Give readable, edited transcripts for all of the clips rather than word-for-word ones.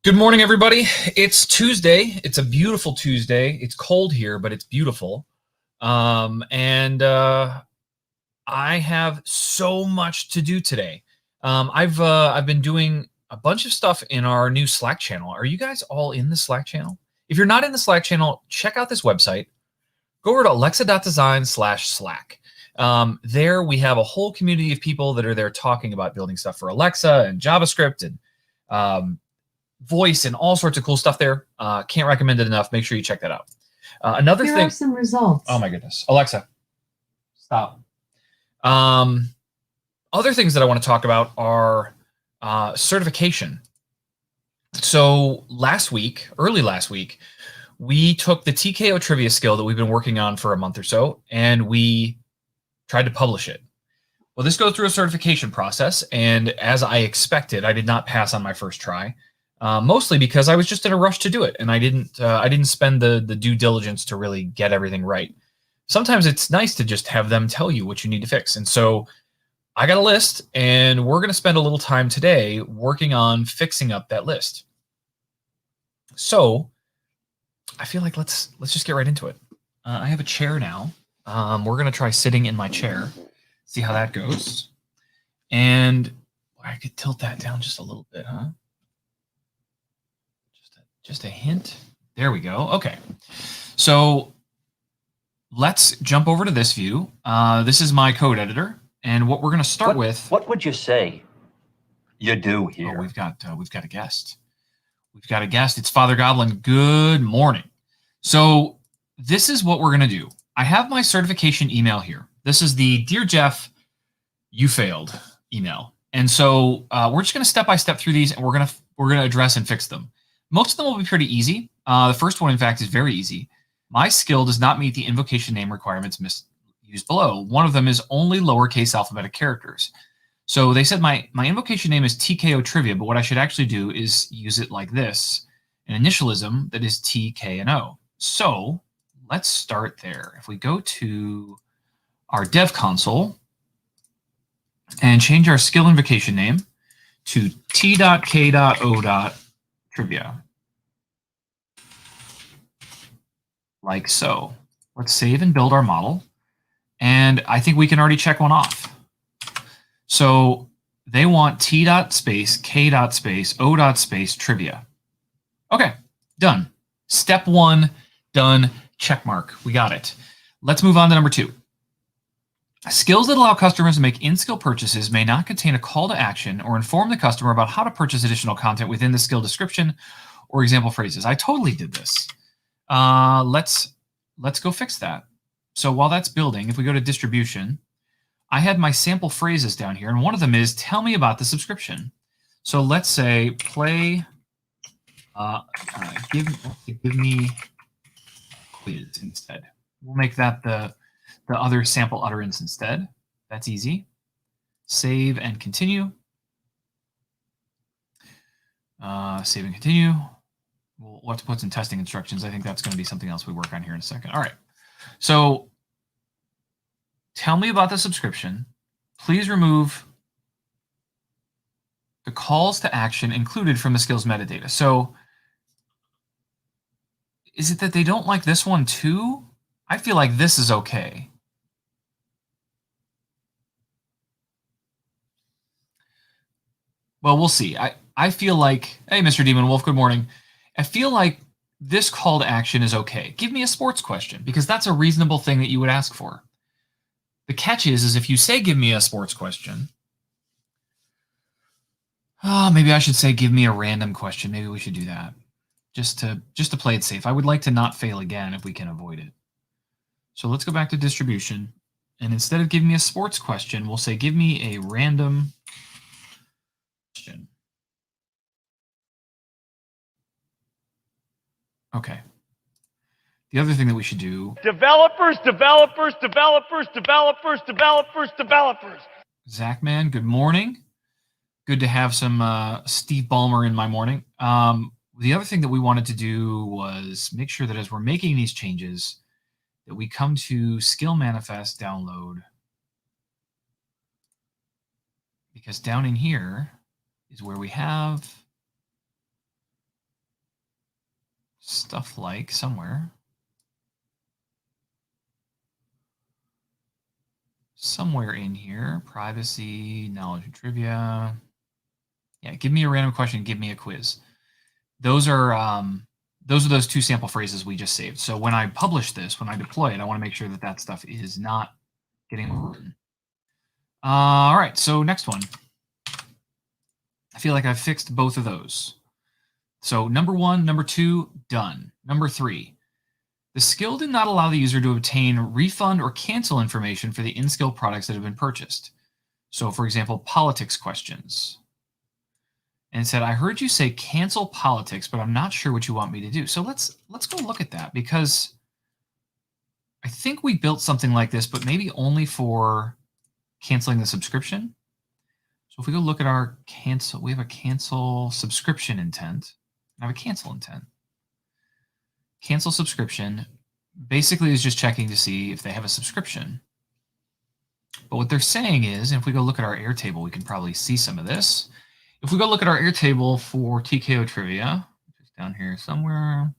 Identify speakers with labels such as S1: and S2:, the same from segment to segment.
S1: Good morning, everybody. It's Tuesday. It's a beautiful Tuesday. It's cold here, but it's beautiful. I have so much to do today. I've been doing a bunch of stuff in our new Slack channel. Are you guys all in the Slack channel? If you're not in the Slack channel, check out this website. Go over to alexa.design/Slack. There we have a whole community of people that are there talking about building stuff for Alexa and JavaScript and voice and all sorts of cool stuff there. Can't recommend it enough. Make sure you check that out. Another
S2: Here
S1: thing.
S2: are some results.
S1: Oh my goodness. Alexa, stop. Other things that I want to talk about are certification. So early last week, we took the TKO trivia skill that we've been working on for a month or so, and we tried to publish it. Well, this goes through a certification process, and as I expected, I did not pass on my first try. Mostly because I was just in a rush to do it, and I didn't spend the due diligence to really get everything right. Sometimes it's nice to just have them tell you what you need to fix. And so I got a list, and we're going to spend a little time today working on fixing up that list. So I feel like let's just get right into it. I have a chair now. We're going to try sitting in my chair, see how that goes. And I could tilt that down just a little bit, huh? Just a hint. There we go. Okay. So let's jump over to this view. This is my code editor. And what we're going to start with.
S2: What would you say you do
S1: Oh,
S2: here?
S1: we've got a guest. We've got a guest. It's Father Goblin. Good morning. So this is what we're going to do. I have my certification email here. This is the Dear Jeff, you failed email. And so we're just going to step by step through these, and we're going to address and fix them. Most of them will be pretty easy. The first one, in fact, is very easy. My skill does not meet the invocation name requirements used below. One of them is only lowercase alphabetic characters. So they said my invocation name is TKO Trivia, but what I should actually do is use it like this, an initialism that is TKO. So let's start there. If we go to our dev console and change our skill invocation name to t.k.o.trivia, like so. Let's save and build our model. And I think we can already check one off. So they want t.space, k.space, o.space trivia. Okay, done. Step one, done. Check mark. We got it. Let's move on to number 2. Skills that allow customers to make in-skill purchases may not contain a call to action or inform the customer about how to purchase additional content within the skill description or example phrases. I totally did this. Let's go fix that. So while that's building, if we go to distribution, I had my sample phrases down here, and one of them is tell me about the subscription. So let's say play, give me quiz instead. We'll make that the other sample utterance instead. That's easy. Save and continue. Save and continue. We'll have to put some testing instructions. I think that's going to be something else we work on here in a second. All right. So tell me about the subscription. Please remove the calls to action included from the skills metadata. So is it that they don't like this one too? I feel like this is okay. Well, we'll see. I feel like, hey, Mr. Demon Wolf, good morning. I feel like this call to action is okay. Give me a sports question, because that's a reasonable thing that you would ask for. The catch is if you say, give me a sports question, maybe I should say, give me a random question. Maybe we should do that just to play it safe. I would like to not fail again if we can avoid it. So let's go back to distribution. And instead of giving me a sports question, we'll say, give me a random question. Okay. The other thing that we should do.
S3: Developers.
S1: Zachman, good morning. Good to have some Steve Ballmer in my morning. The other thing that we wanted to do was make sure that as we're making these changes, that we come to skill manifest download. Because down in here is where we have stuff like somewhere in here, privacy, knowledge and trivia. Yeah, give me a random question, give me a quiz. Those are those 2 sample phrases we just saved. So when I publish this, when I deploy it, I want to make sure that that stuff is not getting overwritten. All right, so next one. I feel like I've fixed both of those. So number 1, number 2, done. Number 3, the skill did not allow the user to obtain refund or cancel information for the in-skill products that have been purchased. So for example, politics questions. And it said, I heard you say cancel politics, but I'm not sure what you want me to do. So let's go look at that, because I think we built something like this, but maybe only for canceling the subscription. So if we go look at our cancel, we have a cancel subscription intent. I have a cancel intent. Cancel subscription basically is just checking to see if they have a subscription. But what they're saying is, if we go look at our Airtable, we can probably see some of this. If we go look at our Airtable for TKO trivia, just down here somewhere.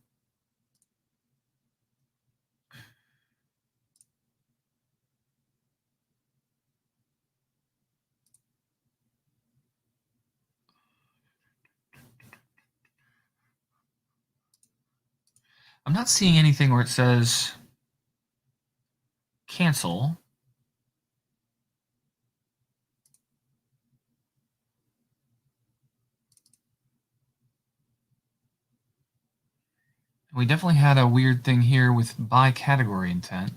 S1: I'm not seeing anything where it says cancel. We definitely had a weird thing here with by category intent.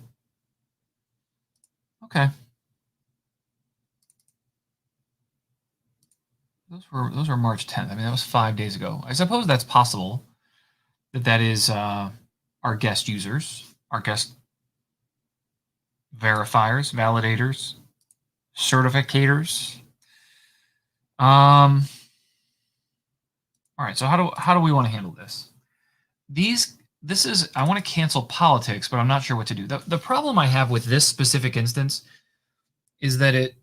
S1: Okay. Those were March 10th. I mean, that was 5 days ago. I suppose that's possible that is our guest users, our guest verifiers, validators, certificators. All right. So how do we want to handle this? This is I want to cancel politics, but I'm not sure what to do. The problem I have with this specific instance is that it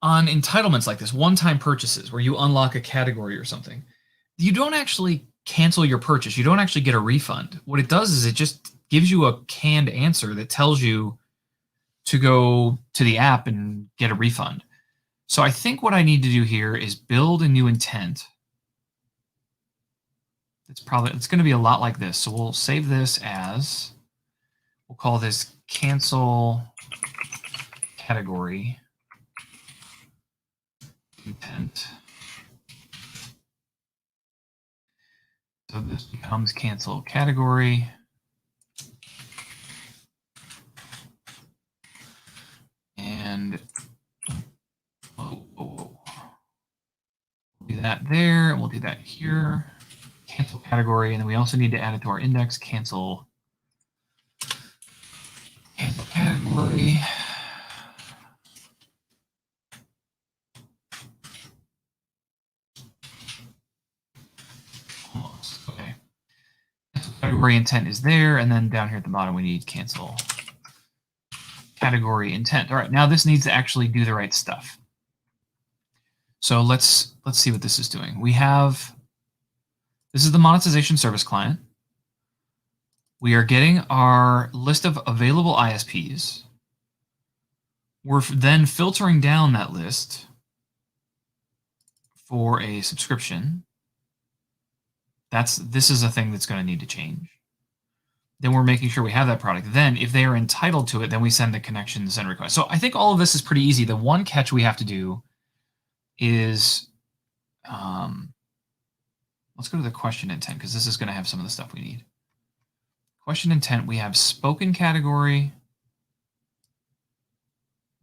S1: on entitlements like this, one-time purchases where you unlock a category or something, you don't actually cancel your purchase. You don't actually get a refund. What it does is it just gives you a canned answer that tells you to go to the app and get a refund. So I think what I need to do here is build a new intent. It's going to be a lot like this. So we'll save this as, we'll call this cancel category intent. So this becomes cancel category. And we'll do that there, and we'll do that here. Cancel category, and then we also need to add it to our index. Cancel category. Almost. Okay. Cancel category intent is there, and then down here at the bottom we need cancel category intent. All right, now this needs to actually do the right stuff. So let's see what this is doing. We have, this is the monetization service client. We are getting our list of available ISPs. We're then filtering down that list for a subscription. This is a thing that's going to need to change. Then we're making sure we have that product. Then if they are entitled to it, then we send the connection send request. So I think all of this is pretty easy. The one catch we have to do is, let's go to the question intent, because this is going to have some of the stuff we need. Question intent, we have spoken category,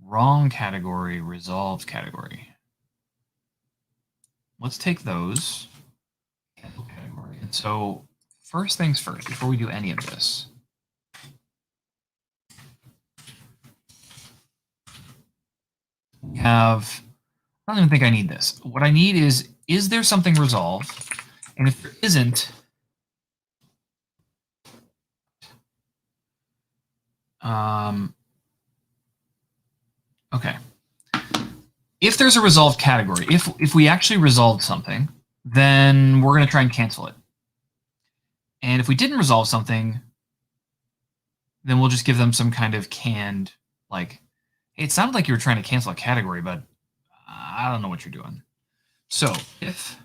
S1: wrong category, resolved category. Let's take those. Cancel category. And so first things first, before we do any of this, we have, I don't even think I need this. What I need is there something resolved? And if there isn't, okay. If there's a resolved category, if we actually resolved something, then we're going to try and cancel it. And if we didn't resolve something, then we'll just give them some kind of canned, like, hey, it sounded like you were trying to cancel a category, but I don't know what you're doing. So if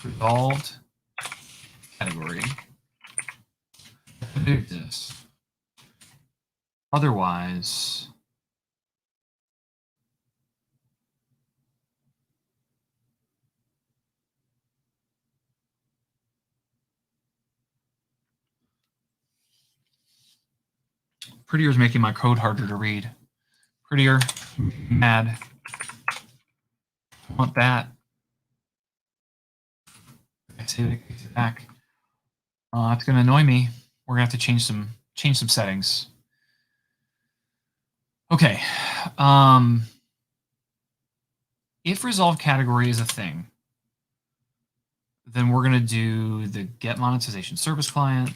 S1: resolved category exists, otherwise Prettier is making my code harder to read. Prettier, mad. Want that. I save it, takes it back. That's going to annoy me. We're going to have to change some settings. Okay. If resolved category is a thing, Then we're going to do the get monetization service client.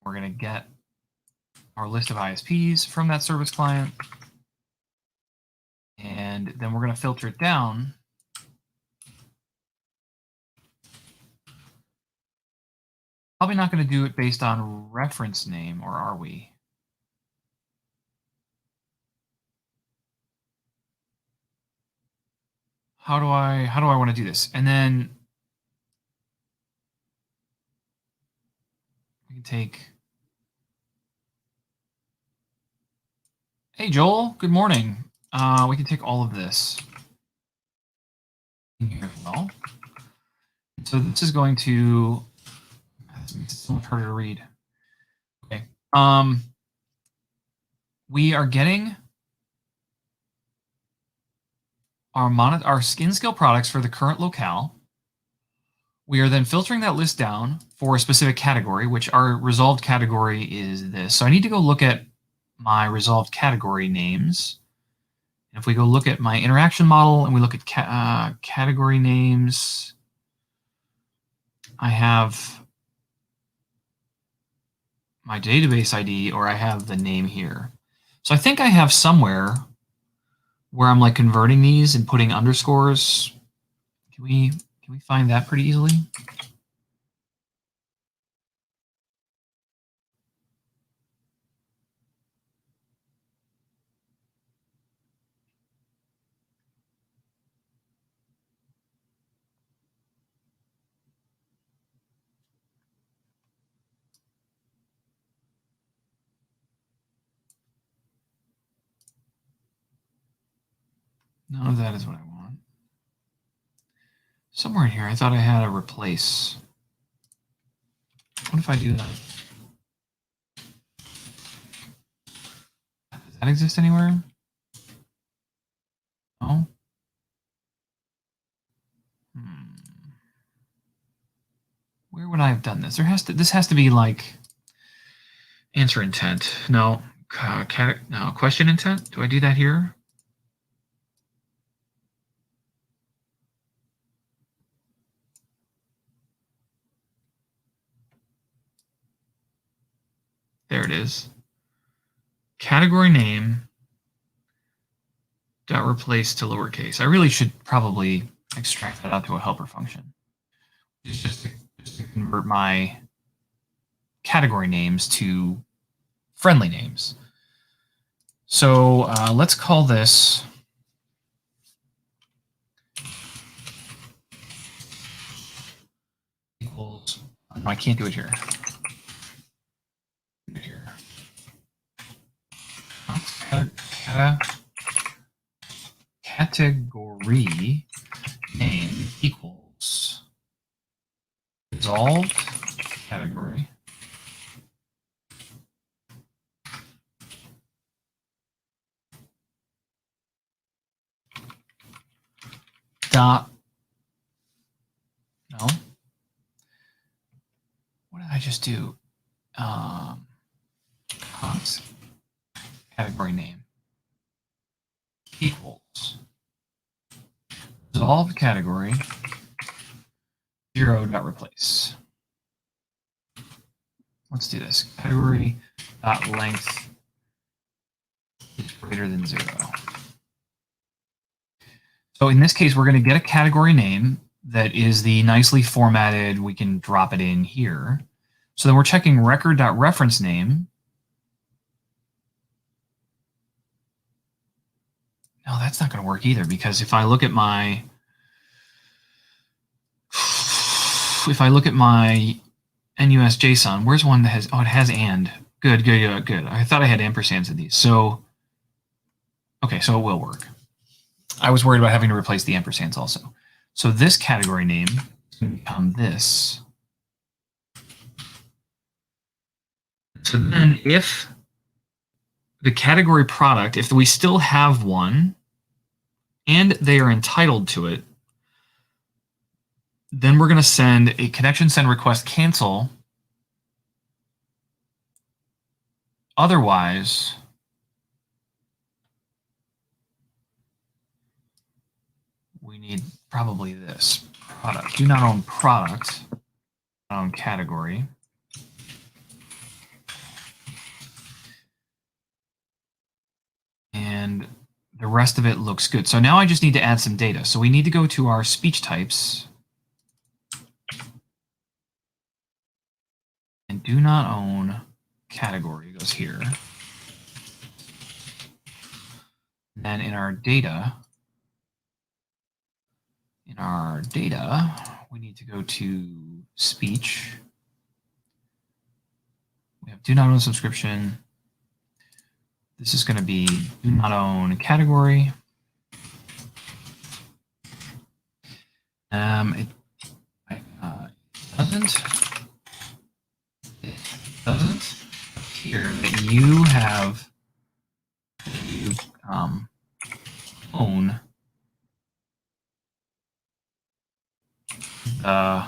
S1: We're going to get our list of ISPs from that service client. And then we're going to filter it down. Probably not going to do it based on reference name, or are we? How do I want to do this? And then we can take. Hey Joel, good morning. We can take all of this in here as well. So this is going to. It's so much harder to read. Okay. We are getting our skin skill products for the current locale. We are then filtering that list down for a specific category, which our resolved category is this. So I need to go look at my resolved category names. And if we go look at my interaction model and we look at category names, I have my database ID, or I have the name here. So I think I have somewhere where I'm like converting these and putting underscores. Can we find that pretty easily? None of that is what I want. Somewhere in here, I thought I had a replace. What if I do that? Does that exist anywhere? No. Where would I have done this? This has to be like answer intent. No, no, question intent. Do I do that here? There it is. Category name dot replace to lowercase. I really should probably extract that out to a helper function. Just to convert my category names to friendly names. So let's call this equals. No, I can't do it here. Category name equals resolved category dot. No. What did I just do? Category name equals resolved category 0 dot replace. Let's do this. Category dot length is greater than 0. So in this case, we're going to get a category name that is the nicely formatted. We can drop it in here. So then we're checking record.reference name. No, that's not going to work either, because if I look at my NUS JSON, where's one that has, oh, it has and. Good. I thought I had ampersands in these. So, okay, so it will work. I was worried about having to replace the ampersands also. So this category name is going to become this. So then if the category product, if we still have one and they are entitled to it, then we're going to send a connection send request cancel. Otherwise, we need probably this product. Do not own product, own category. And the rest of it looks good. So now I just need to add some data. So we need to go to our speech types and do not own category goes here. And then in our data, we need to go to speech. We have do not own subscription. This is going to be do not own category. It doesn't appear that you own the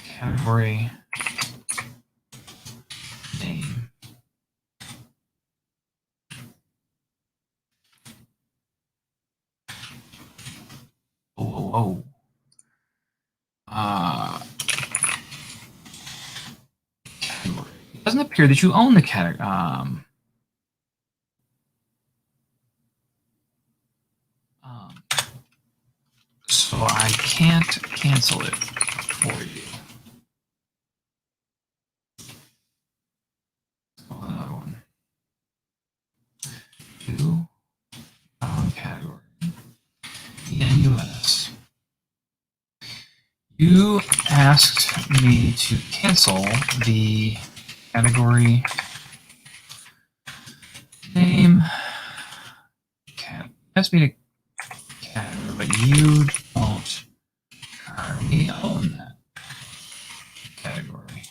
S1: category name. Whoa. Category. It doesn't appear that you own the category. So I can't cancel it for you. Another one. Do category. ENUS. You asked me to cancel the category name. Asked me to category, but you don't currently own that category.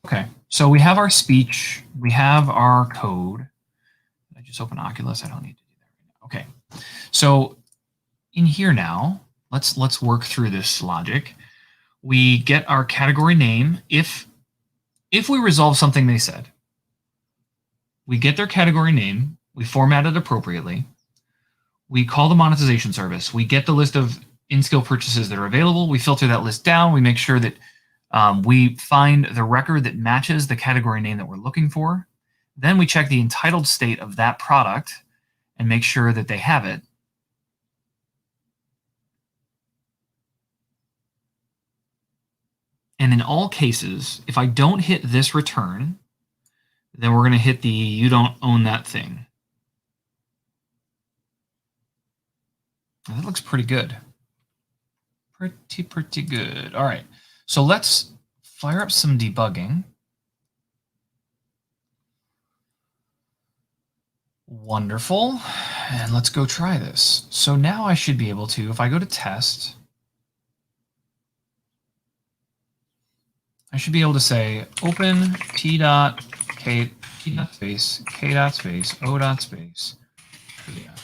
S1: Okay, so we have our speech, we have our code. Did I just open Oculus? I don't need to do that right now. Okay, so in here now, let's work through this logic. We get our category name. If we resolve something they said, we get their category name, we format it appropriately, we call the monetization service, we get the list of in-skill purchases that are available, we filter that list down, we make sure that we find the record that matches the category name that we're looking for. Then we check the entitled state of that product and make sure that they have it. And in all cases, if I don't hit this return, then we're going to hit the you don't own that thing. Now, that looks pretty good. Pretty good. All right. So let's fire up some debugging. Wonderful. And let's go try this. So now I should be able to, if I go to test, I should be able to say open t.space, k.space, o.space, trivia.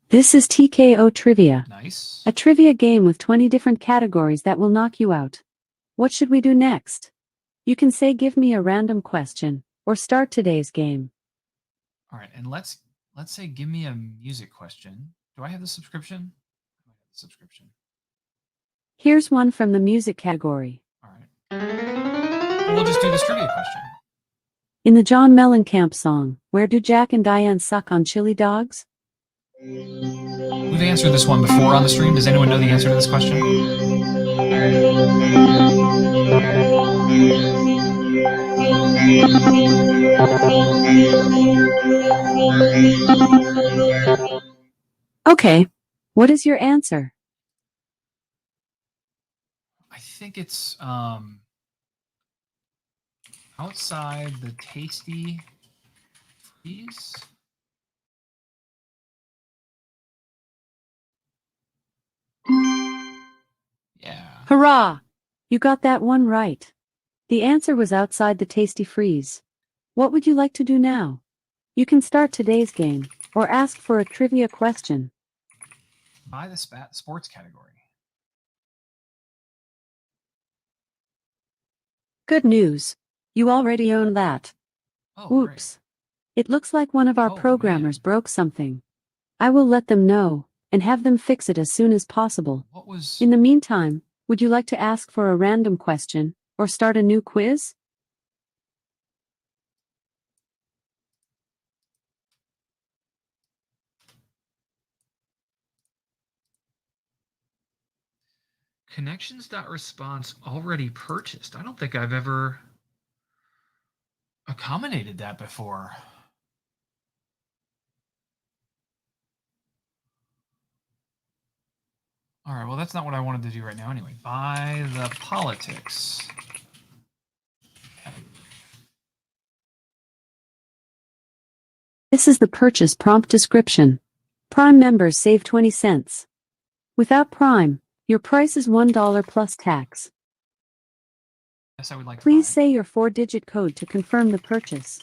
S3: This is TKO Trivia.
S1: Nice.
S3: A trivia game with 20 different categories that will knock you out. What should we do next? You can say give me a random question, or start today's game.
S1: All right, and let's say give me a music question. Do I have the subscription? I might have the subscription.
S3: Here's one from the music category.
S1: All right. We'll just do this trivia question.
S3: In the John Mellencamp song, where do Jack and Diane suck on chili dogs?
S1: We've answered this one before on the stream. Does anyone know the answer to this question?
S3: Okay. What is your answer?
S1: I think it's outside the tasty freeze. Yeah.
S3: Hurrah! You got that one right. The answer was outside the tasty freeze. What would you like to do now? You can start today's game, or ask for a trivia question.
S1: Buy the sports category.
S3: Good news. You already own that.
S1: Oh, great.
S3: Oops. It looks like one of our
S1: Oh,
S3: programmers
S1: man.
S3: broke something. I will let them know and have them fix it as soon as possible.
S1: What was...
S3: In the meantime, would you like to ask for a random question or start a new quiz?
S1: Connections.response already purchased. I don't think I've ever accommodated that before. All right, well, that's not what I wanted to do right now anyway. Buy the politics.
S3: This is the purchase prompt description. Prime members save 20 cents. Without Prime, your price is $1 plus tax.
S1: Yes, I would like to
S3: Please
S1: buy.
S3: say your 4-digit code to confirm the purchase.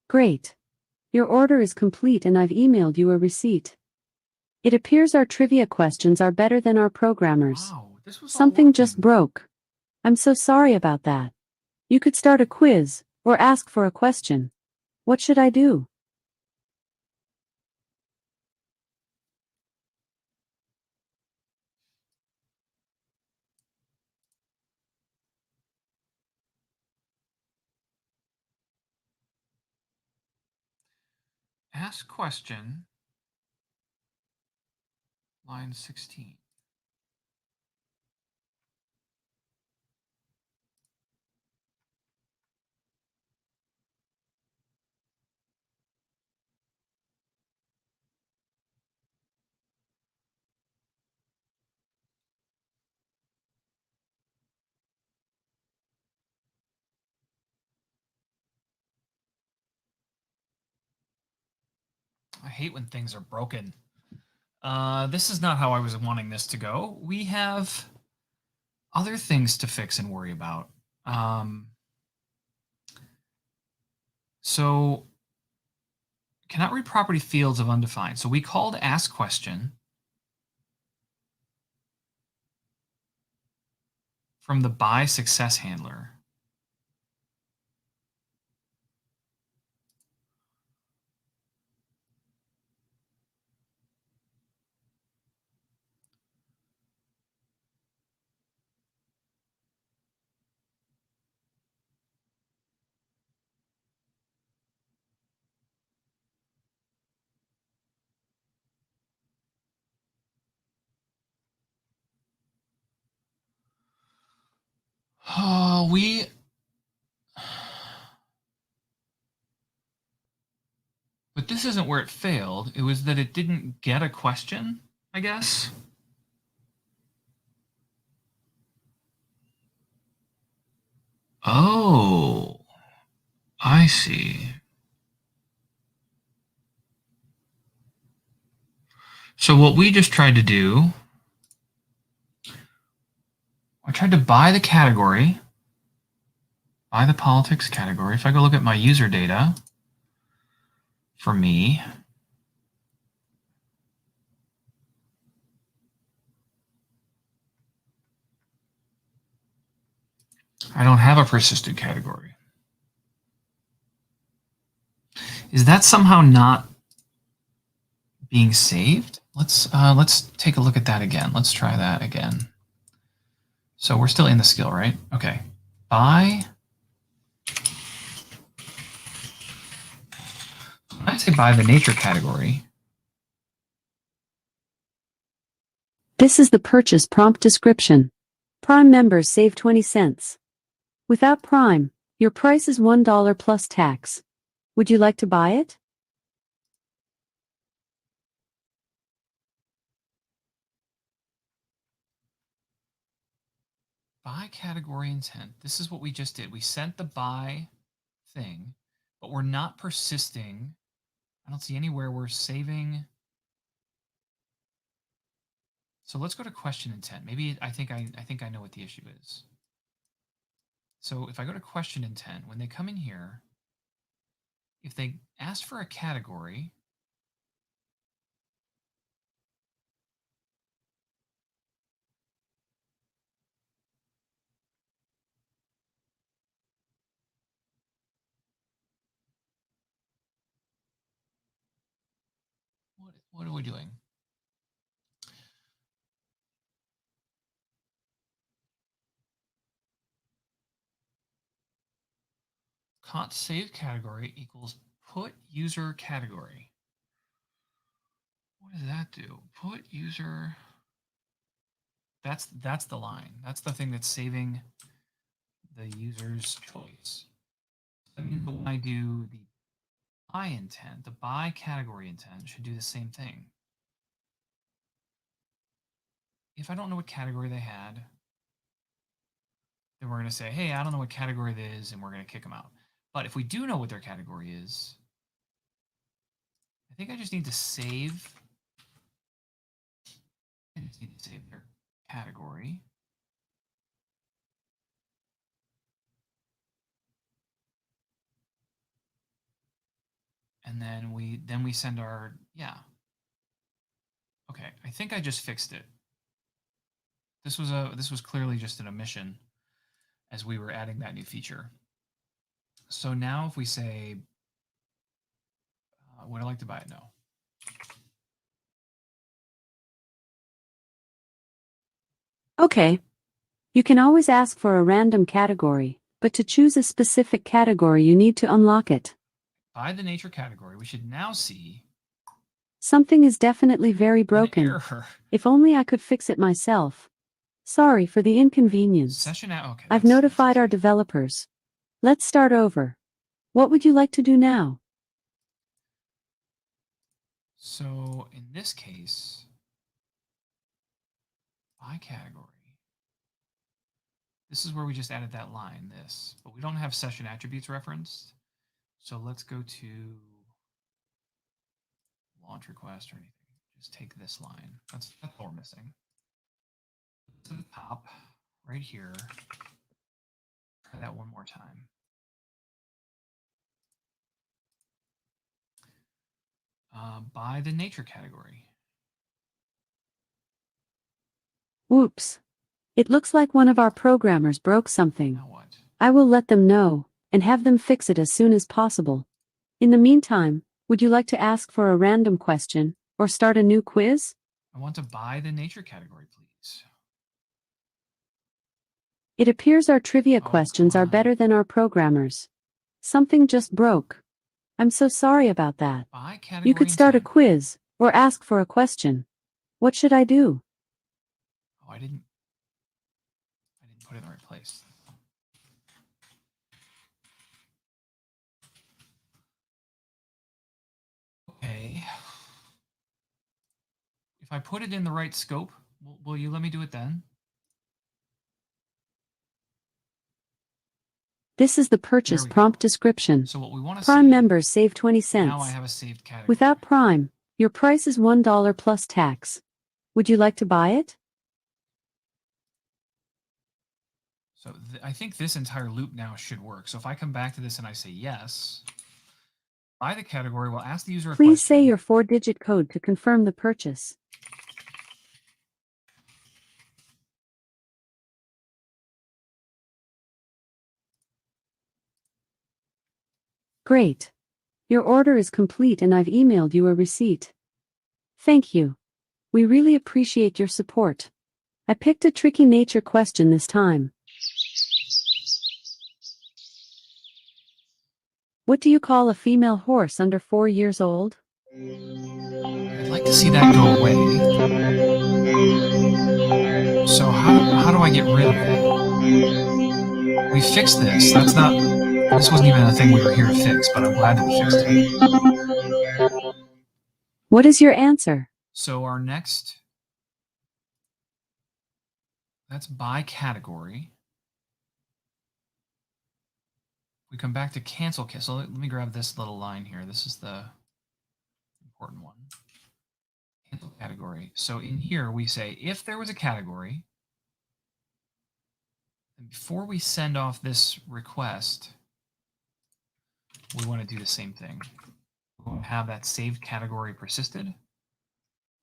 S3: Great. Your order is complete and I've emailed you a receipt. It appears our trivia questions are better than our programmers.
S1: Wow, this was all
S3: Something
S1: working.
S3: just broke. I'm so sorry about that. You could start a quiz or ask for a question. What should I do?
S1: Ask question, line 16. I hate when things are broken. This is not how I was wanting this to go. We have other things to fix and worry about. So cannot read property fields of undefined. So we called ask question from the buy success handler. Oh, but this isn't where it failed. It was that it didn't get a question, I guess. Oh, I see. So what we just tried to do, I tried to buy the category, buy the politics category. If I go look at my user data for me, I don't have a persistent category. Is that somehow not being saved? Let's take a look at that again. Let's try that again. So we're still in the skill, right? Okay. Buy. I'd say buy the nature category.
S3: This is the purchase prompt description. Prime members save 20 cents. Without Prime, your price is $1 plus tax. Would you like to buy it?
S1: Buy category intent. This is what we just did. We sent the buy thing, but we're not persisting. I don't see anywhere we're saving. So let's go to question intent. Maybe I think I know what the issue is. So if I go to question intent, when they come in here, if they ask for a category, what are we doing? Const save category equals put user category. What does that do? Put user. That's the line. That's the thing that's saving the user's choice. That means when I do the buy intent, the buy category intent should do the same thing. If I don't know what category they had, then we're going to say, hey, I don't know what category that is, and we're going to kick them out. But if we do know what their category is, I think I just need to save. I just need to save their category. And then we send our, yeah. Okay, I think I just fixed it. This was clearly just an omission as we were adding that new feature. So now if we say, would I like to buy it? No.
S3: Okay. You can always ask for a random category, but to choose a specific category you need to unlock it.
S1: By the nature category, we should now see
S3: Something is definitely very broken.
S1: an error.
S3: If only I could fix it myself. Sorry for the inconvenience.
S1: Session out. Okay.
S3: I've notified our developers. Let's start over. What would you like to do now?
S1: So in this case, by category, this is where we just added that line, this, but we don't have session attributes referenced. So let's go to launch request or anything. Just take this line. That's all we're missing. To the top, right here. Try that one more time. By the nature category.
S3: Whoops. It looks like one of our programmers broke something.
S1: Now what?
S3: I will let them know and have them fix it as soon as possible. In the meantime, would you like to ask for a random question or start a new quiz?
S1: I want to buy the nature category, please.
S3: It appears our trivia questions are
S1: on.
S3: better than our programmers. Something just broke. I'm so sorry about that.
S1: Buy category
S3: You could start a
S1: intent.
S3: quiz or ask for a question. What should I do?
S1: Oh, I didn't put it in the right place. Okay. If I put it in the right scope, will you let me do it then?
S3: This is the purchase prompt description.
S1: So what we want to
S3: Prime
S1: see,
S3: members save 20 cents.
S1: now I have a saved category.
S3: Without Prime, your price is $1 plus tax. Would you like to buy it?
S1: So I think this entire loop now should work. So if I come back to this and I say yes, by the category, we'll ask the user a
S3: Please
S1: question.
S3: say your 4-digit code to confirm the purchase. Great. Your order is complete and I've emailed you a receipt. Thank you. We really appreciate your support. I picked a tricky nature question this time. What do you call a female horse under 4 years old?
S1: I'd like to see that go away. So how do I get rid of it? We fixed this. This wasn't even a thing we were here to fix, but I'm glad that we fixed it.
S3: What is your answer?
S1: So our next, that's by category. We come back to cancel. So let me grab this little line here. This is the important one. Cancel category. So in here we say if there was a category, then before we send off this request, we want to do the same thing. We want to have that saved category persisted.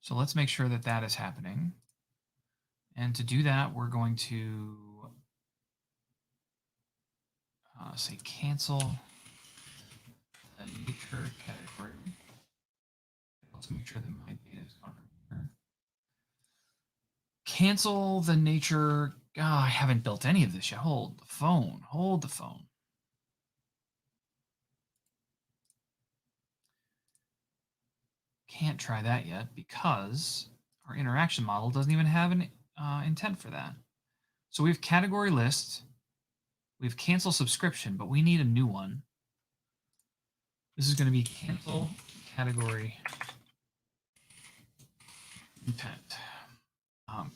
S1: So let's make sure that that is happening. And to do that, we're going to say cancel the nature category. Let's make sure that my data is gone from here. Cancel the nature. I haven't built any of this yet. Hold the phone. Hold the phone. Can't try that yet because our interaction model doesn't even have an intent for that. So we have category list. We have cancel subscription, but we need a new one. This is going to be cancel category intent.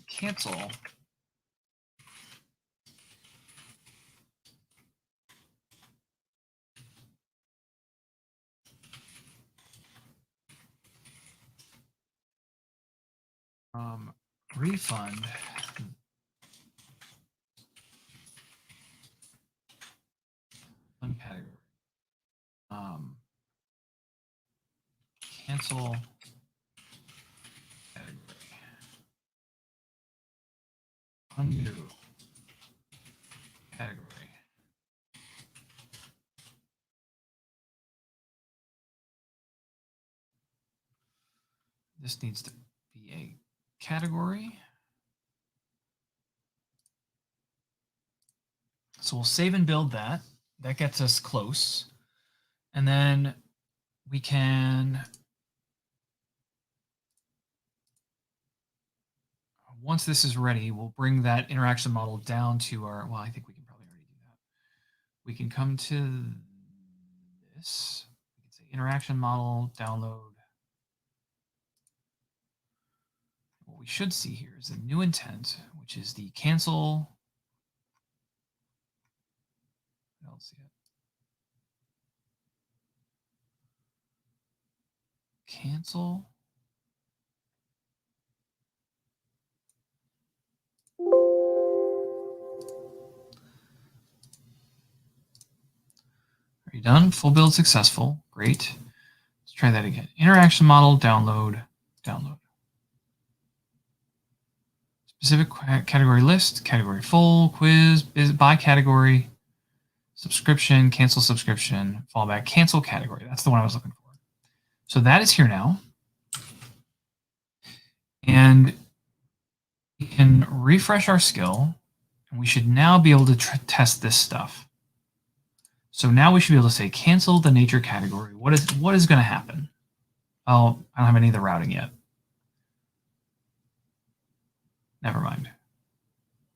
S1: Cancel refund category. Cancel category. Undo category. This needs to be a category. So we'll save and build that. That gets us close. And then we can, once this is ready, we'll bring that interaction model down to our, well, I think we can probably already do that. We can come to this. We can say interaction model, download. What we should see here is the new intent, which is the cancel. I don't see it. Cancel. Are you done? Full build successful. Great. Let's try that again. Interaction model, download, download. Specific category list, category full, quiz, by category, subscription, cancel subscription, fallback, cancel category. That's the one I was looking for. So that is here now. And we can refresh our skill, and we should now be able to test this stuff. So now we should be able to say cancel the nature category. What is going to happen? Oh, I don't have any of the routing yet. Never mind.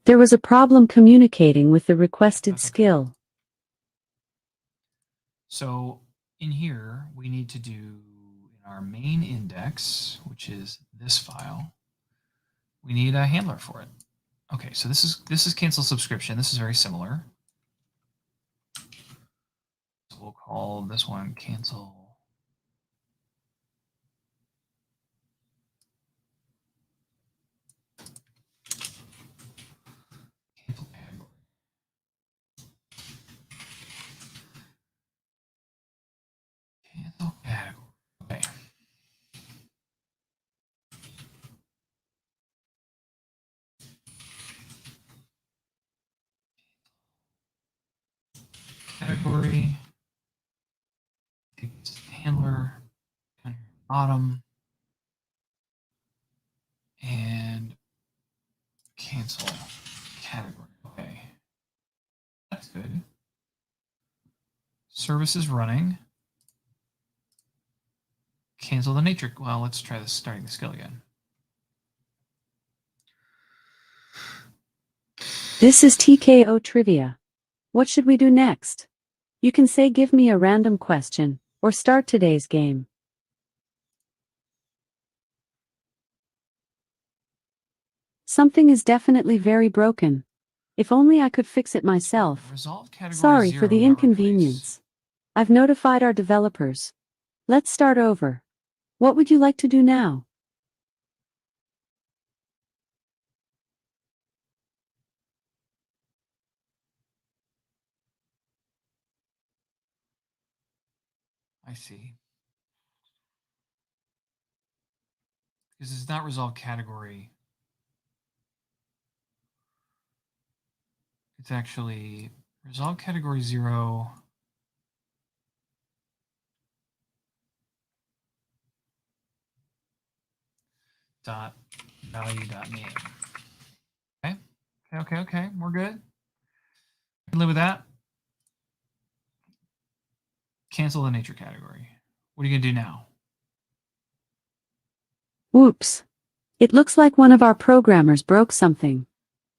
S3: There was a problem communicating with the requested skill.
S1: So in here, we need to do in our main index, which is this file, we need a handler for it. Okay, so this is cancel subscription. This is very similar. So we'll call this one cancel. Cancel category. Cancel category. Okay. Category. Handler. Down here, bottom. And cancel category. Okay. That's good. Service is running. Cancel the nature. Well, let's try this starting the skill again.
S3: This is TKO Trivia. What should we do next? You can say give me a random question, or start today's game. Something is definitely very broken. If only I could fix it myself.
S1: Resolve category
S3: Sorry
S1: 0,
S3: for the
S1: not
S3: inconvenience. I've notified our developers. Let's start over. What would you like to do now?
S1: I see. Because it's not resolve category. It's actually resolve category 0. dot value dot name. Okay. We're good. I can live with that. Cancel the nature category. What are you gonna do now?
S3: Whoops. It looks like one of our programmers broke something.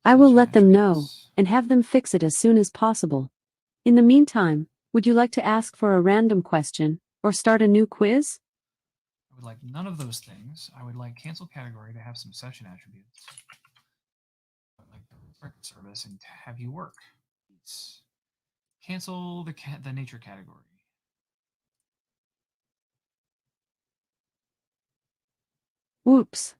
S3: I will let them know and have them fix it as soon as possible. In the meantime, would you like to ask for a random question or start a new quiz?
S1: I would like none of those things. I would like cancel category to have some session attributes. I would like the record service and have you work. Cancel the nature category.
S3: Whoops.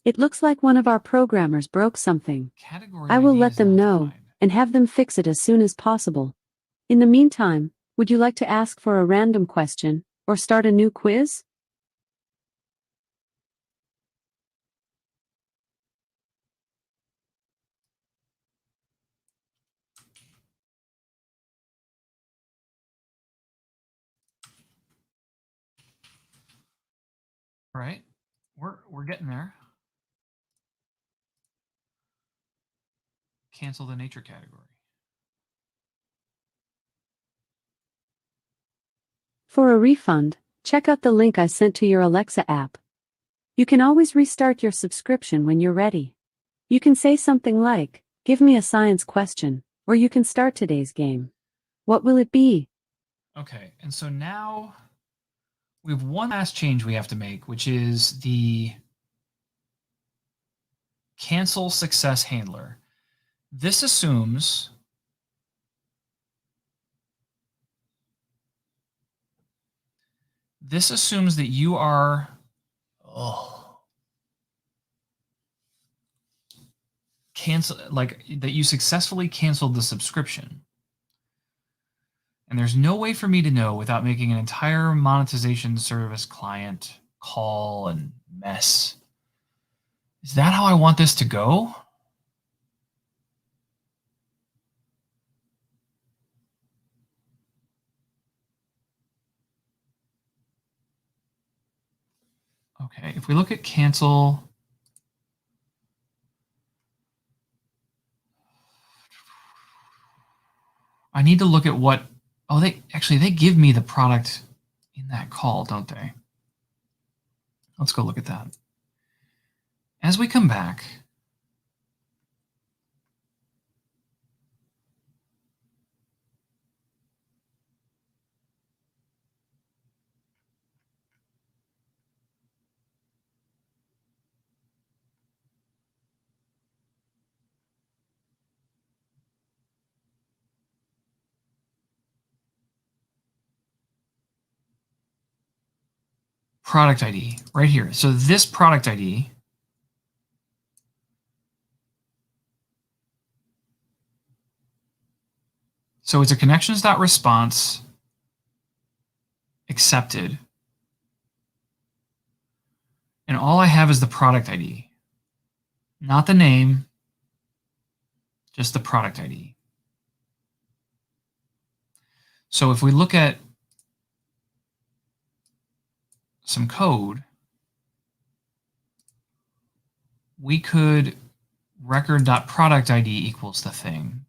S3: It looks like one of our programmers broke something.
S1: Category
S3: I will
S1: ID
S3: let
S1: is
S3: them
S1: not
S3: know
S1: defined.
S3: and have them fix it as soon as possible. In the meantime, would you like to ask for a random question or start a new quiz?
S1: All right, we're getting there. Cancel the nature category.
S3: For a refund, check out the link I sent to your Alexa app. You can always restart your subscription when you're ready. You can say something like, "Give me a science question," or you can start today's game. What will it be?
S1: Okay, and so now we have one last change we have to make, which is the cancel success handler. This assumes that you are that you successfully canceled the subscription. And there's no way for me to know without making an entire monetization service client call and mess. Is that how I want this to go? Okay, if we look at cancel, I need to look at what, oh, they give me the product in that call, don't they? Let's go look at that. As we come back, product ID right here. So this product ID, so it's a connections.response accepted. And all I have is the product ID, not the name, just the product ID. So if we look at some code, we could record.productID equals the thing.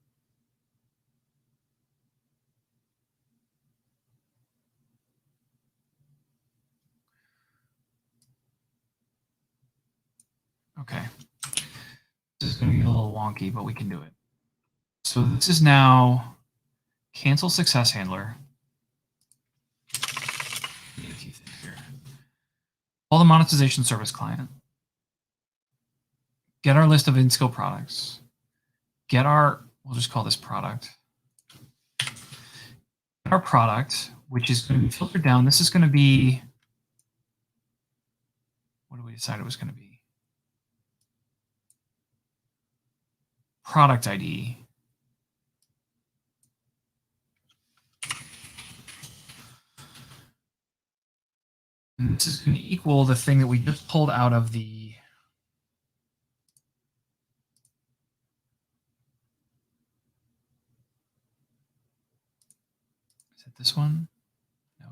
S1: Okay. This is going to be a little wonky, but we can do it. So this is now cancel success handler. Call the monetization service client. Get our list of in-skill products. Get our, we'll just call this product. Get our product, which is going to be filtered down. This is going to be, what did we decide it was going to be? Product ID. And this is going to equal the thing that we just pulled out of the is it this one? No.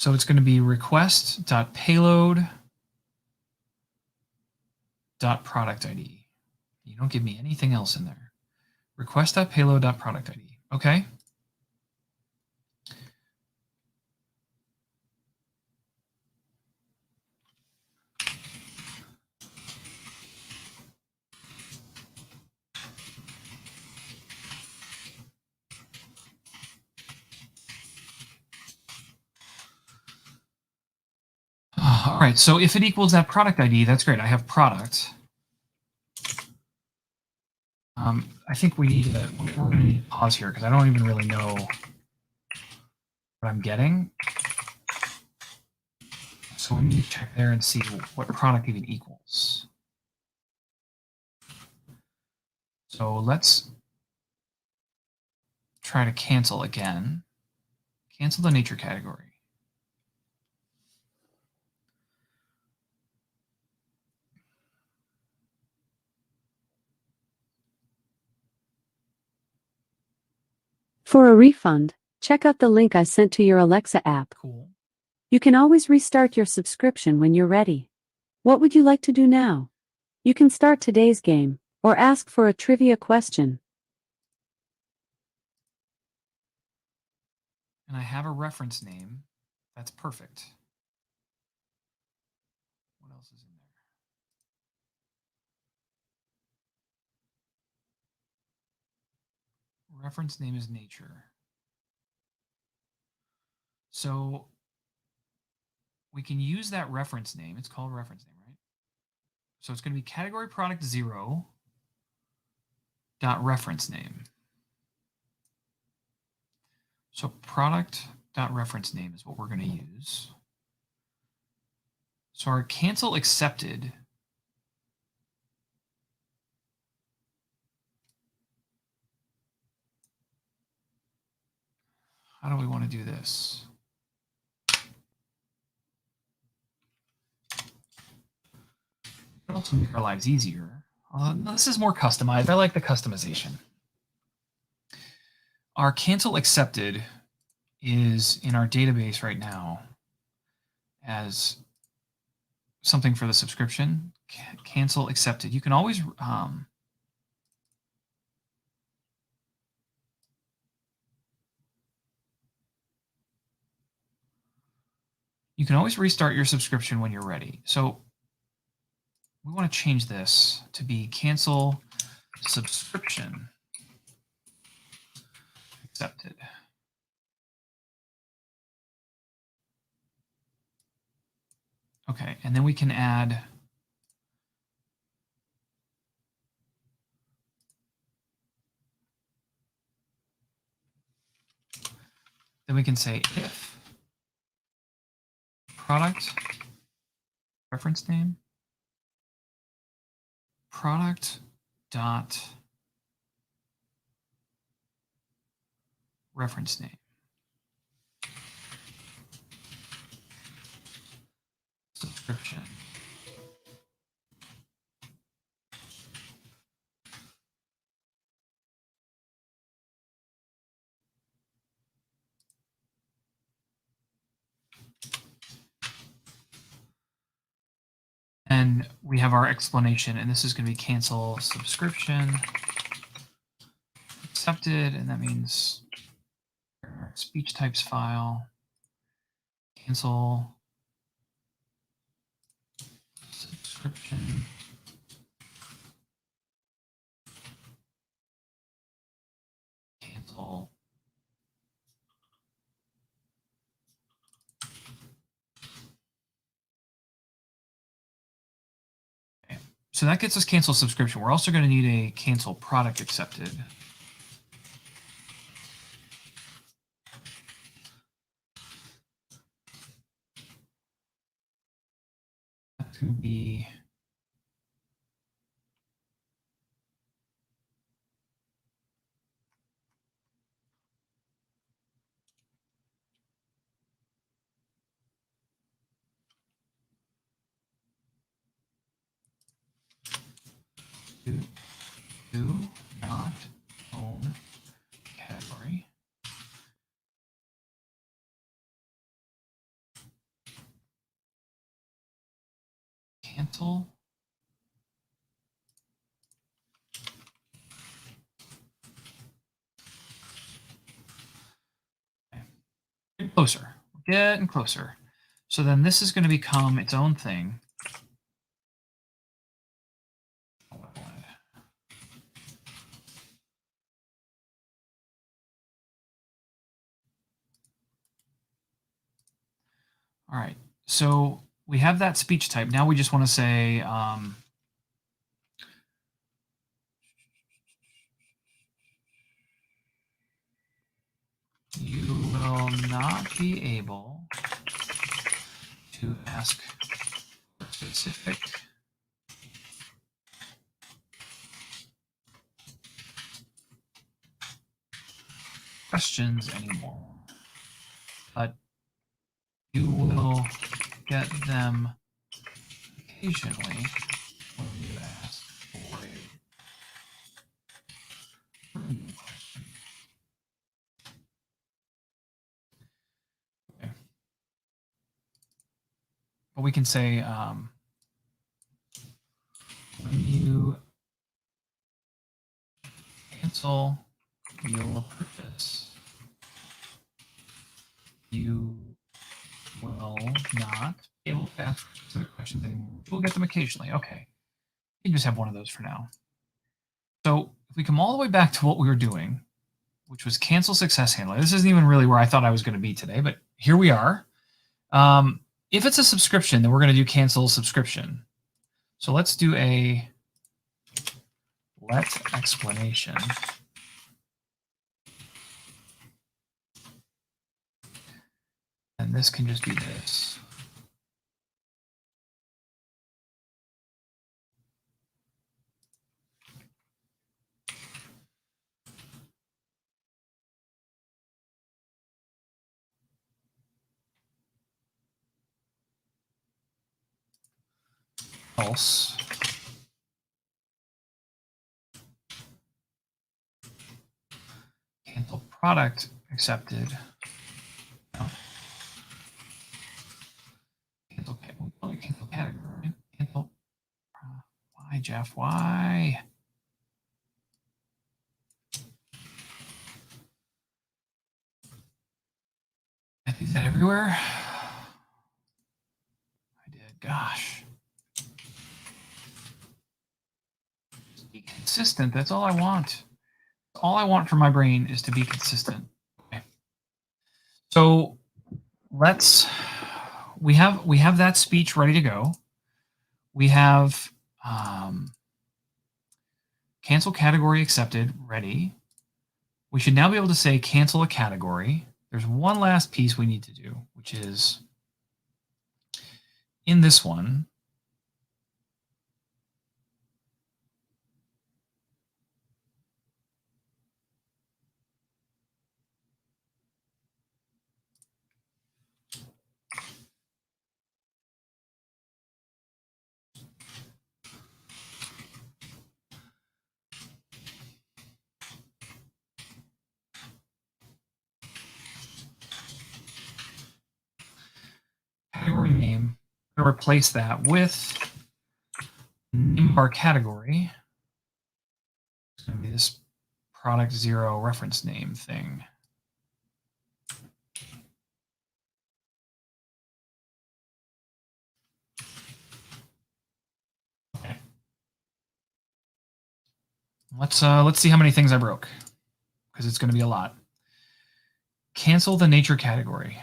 S1: So it's going to be request.payload.productID. You don't give me anything else in there. Request.payload.productID. Okay. All right, so if it equals that product ID, that's great. I have product. I think we're going to need to pause here because I don't even really know what I'm getting. So we need to check there and see what product even equals. So let's try to cancel again. Cancel the nature category.
S3: For a refund, check out the link I sent to your Alexa app.
S1: Cool.
S3: You can always restart your subscription when you're ready. What would you like to do now? You can start today's game, or ask for a trivia question.
S1: And I have a reference name. That's perfect. What else is in there? Reference name is nature. So we can use that reference name. It's called reference name, right? So it's going to be category product 0 dot reference name. So product dot reference name is what we're going to use. So our cancel accepted how do we want to do this? It'll also make our lives easier. This is more customized. I like the customization. Our cancel accepted is in our database right now as something for the subscription. Cancel accepted. You can always restart your subscription when you're ready. So we want to change this to be cancel subscription accepted. Okay, and then we can add then we can say if product reference name product dot reference name subscription. And we have our explanation, and this is going to be cancel subscription accepted, and that means speech types file cancel subscription cancel okay. So that gets us cancel subscription. We're also going to need a cancel product accepted. That's going to be do not own category Cancel. Okay. Getting closer. We're getting closer. So then this is going to become its own thing. All right, so we have that speech type. Now we just want to say, you will not be able to ask specific questions anymore, but you will get them occasionally when you ask for a written question. Okay. But we can say when you cancel your purchase, you will not be able to ask specific questions anymore. We'll get them occasionally. Okay. You can just have one of those for now. So if we come all the way back to what we were doing, which was cancel success handler. This isn't even really where I thought I was going to be today, but here we are. If it's a subscription, then we're going to do cancel subscription. So let's do a let explanation. And this can just be this. Else. Cancel product accepted. No. Cancel category. Cancel. Why, Jeff? Why? I think that everywhere. I did. Gosh. Just be consistent. That's all I want. All I want from my brain is to be consistent. Okay. So we have that speech ready to go. We have cancel category accepted ready. We should now be able to say cancel a category. There's one last piece we need to do, which is in this one. Category name. I'm going to replace that with name bar category. It's going to be this product zero reference name thing. Okay. Let's see how many things I broke, because it's going to be a lot. Cancel the nature category.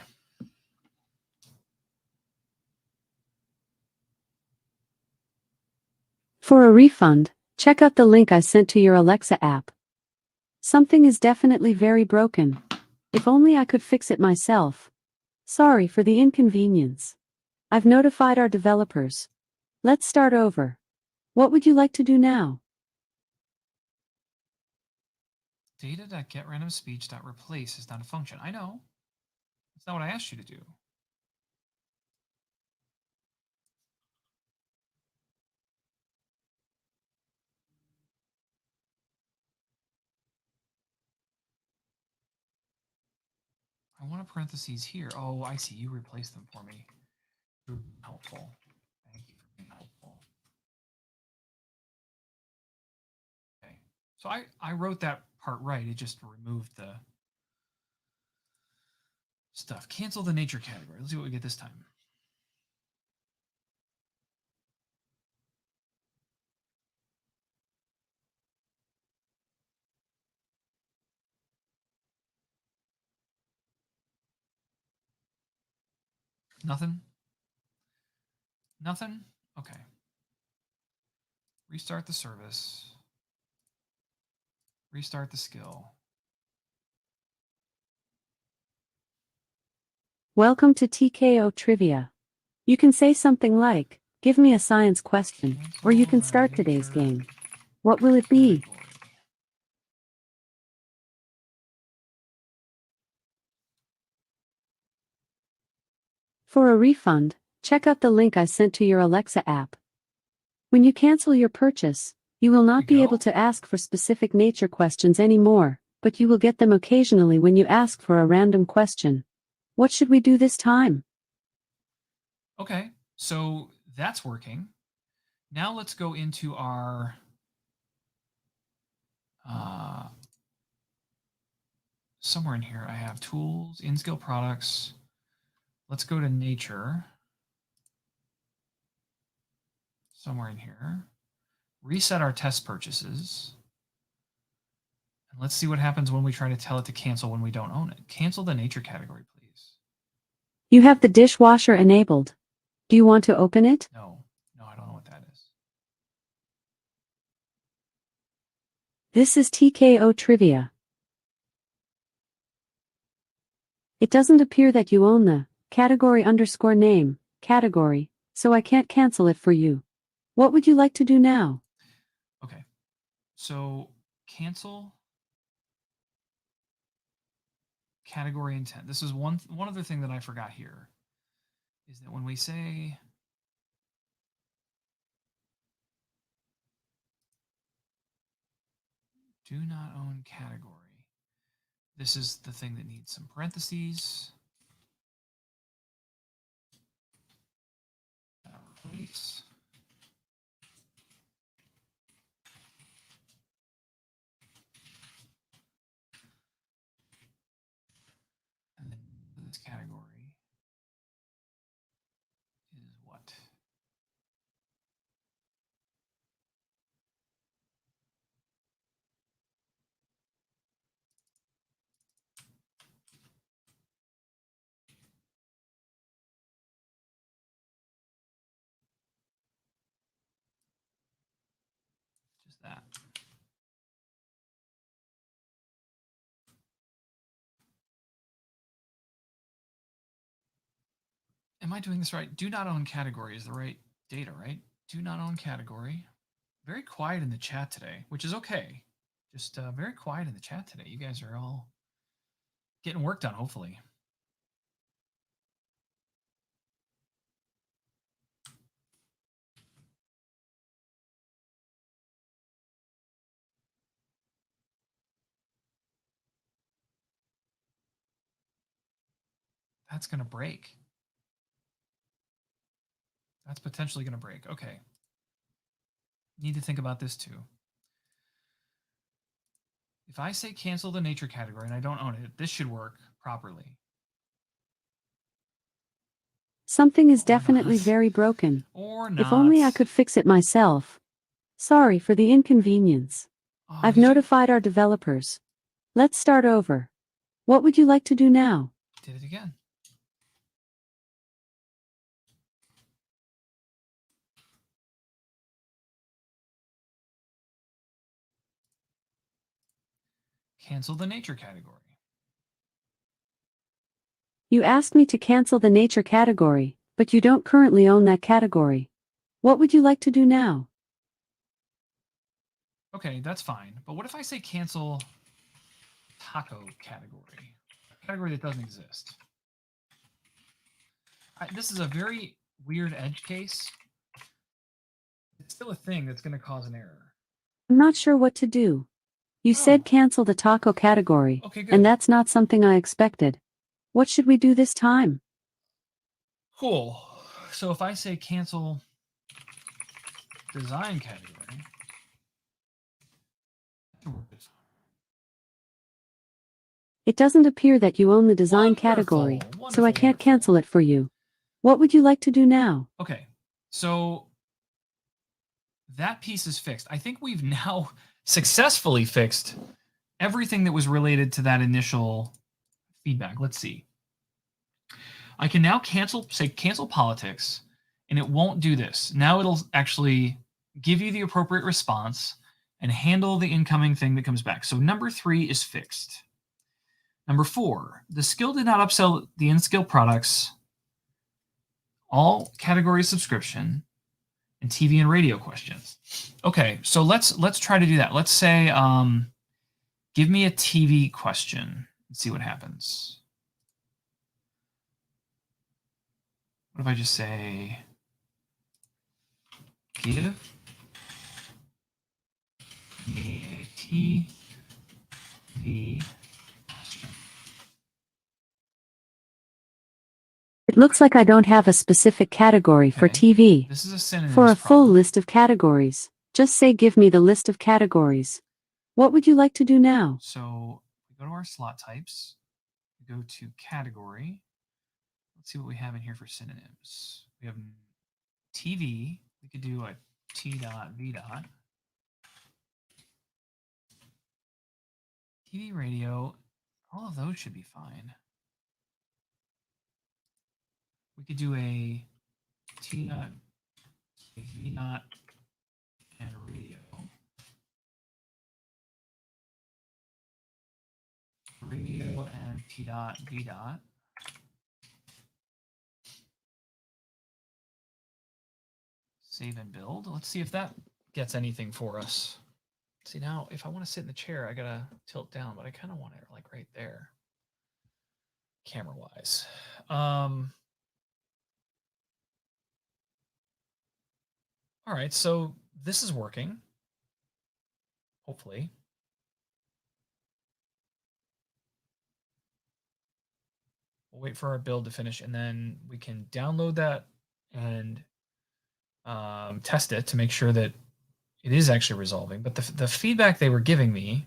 S3: For a refund, check out the link I sent to your Alexa app. Something is definitely very broken. If only I could fix it myself. Sorry for the inconvenience. I've notified our developers. Let's start over. What would you like to do now?
S1: Data.getRandomSpeech.replace is not a function. I know. That's not what I asked you to do. I want a parentheses here. Oh, I see. You replaced them for me. You're helpful. Thank you for being helpful. So I wrote that part right. It just removed the stuff. Cancel the nature category. Let's see what we get this time. Nothing? Nothing? Okay. Restart the service. Restart the skill.
S3: Welcome to TKO Trivia. You can say something like, give me a science question, or you can start today's game. What will it be? For a refund, check out the link I sent to your Alexa app. When you cancel your purchase, you will not be able to ask for specific nature questions anymore, but you will get them occasionally when you ask for a random question. What should we do this time?
S1: Okay, so that's working. Now let's go into our somewhere in here. I have tools, in-skill products. Let's go to nature. Somewhere in here. Reset our test purchases. And let's see what happens when we try to tell it to cancel when we don't own it. Cancel the nature category, please.
S3: You have the dishwasher enabled. Do you want to open it?
S1: No, I don't know what that is.
S3: This is TKO Trivia. It doesn't appear that you own the category_name category, so I can't cancel it for you. What would you like to do now?
S1: Okay, so cancel category intent. This is one other thing that I forgot here, is that when we say do not own category, this is the thing that needs some parentheses. Release. And then this category is what? Just that. Am I doing this right? Do not own category is the right data, right? Do not own category. Very quiet in the chat today, which is okay. Just very quiet in the chat today. You guys are all getting work done, hopefully. That's going to break. That's potentially going to break. Okay. Need to think about this too. If I say cancel the nature category and I don't own it, this should work properly.
S3: Something is definitely very broken.
S1: Or not.
S3: If only I could fix it myself. Sorry for the inconvenience.
S1: Oh,
S3: I've notified our developers. Let's start over. What would you like to do now?
S1: Did it again. Cancel the nature category.
S3: You asked me to cancel the nature category, but you don't currently own that category. What would you like to do now?
S1: Okay, that's fine. But what if I say cancel taco category? A category that doesn't exist. This is a very weird edge case. It's still a thing that's going to cause an error.
S3: I'm not sure what to do. You said cancel the taco category,
S1: Okay, good.
S3: and that's not something I expected. What should we do this time?
S1: Cool. So if I say cancel design category,
S3: It doesn't appear that you own the design
S1: Wonderful,
S3: category, so I
S1: wonderful,
S3: can't
S1: wonderful.
S3: cancel it for you. What would you like to do now?
S1: Okay, so that piece is fixed. I think we've now successfully fixed everything that was related to that initial feedback. Let's see. I can now say cancel politics, and it won't do this. Now it'll actually give you the appropriate response and handle the incoming thing that comes back. So number 3 is fixed. Number 4, the skill did not upsell the in-skill products, all category subscription, and TV and radio questions. Okay, so let's try to do that. Let's say, give me a TV question and see what happens. What if I just say, give me a TV question.
S3: It looks like I don't have a specific category for
S1: Okay.
S3: TV.
S1: This is a synonyms
S3: For a full
S1: problem.
S3: list of categories, just say give me the list of categories. What would you like to do now?
S1: So we go to our slot types, we go to category. Let's see what we have in here for synonyms. We have TV. We could do a T dot V dot. TV, radio, all of those should be fine. We could do a T dot, V dot, and radio. Radio and T dot, V dot. Save and build. Let's see if that gets anything for us. See, now if I want to sit in the chair, I gotta tilt down, but I kind of want it like right there, camera wise. All right, so this is working. Hopefully. We'll wait for our build to finish, and then we can download that and test it to make sure that it is actually resolving. But the feedback they were giving me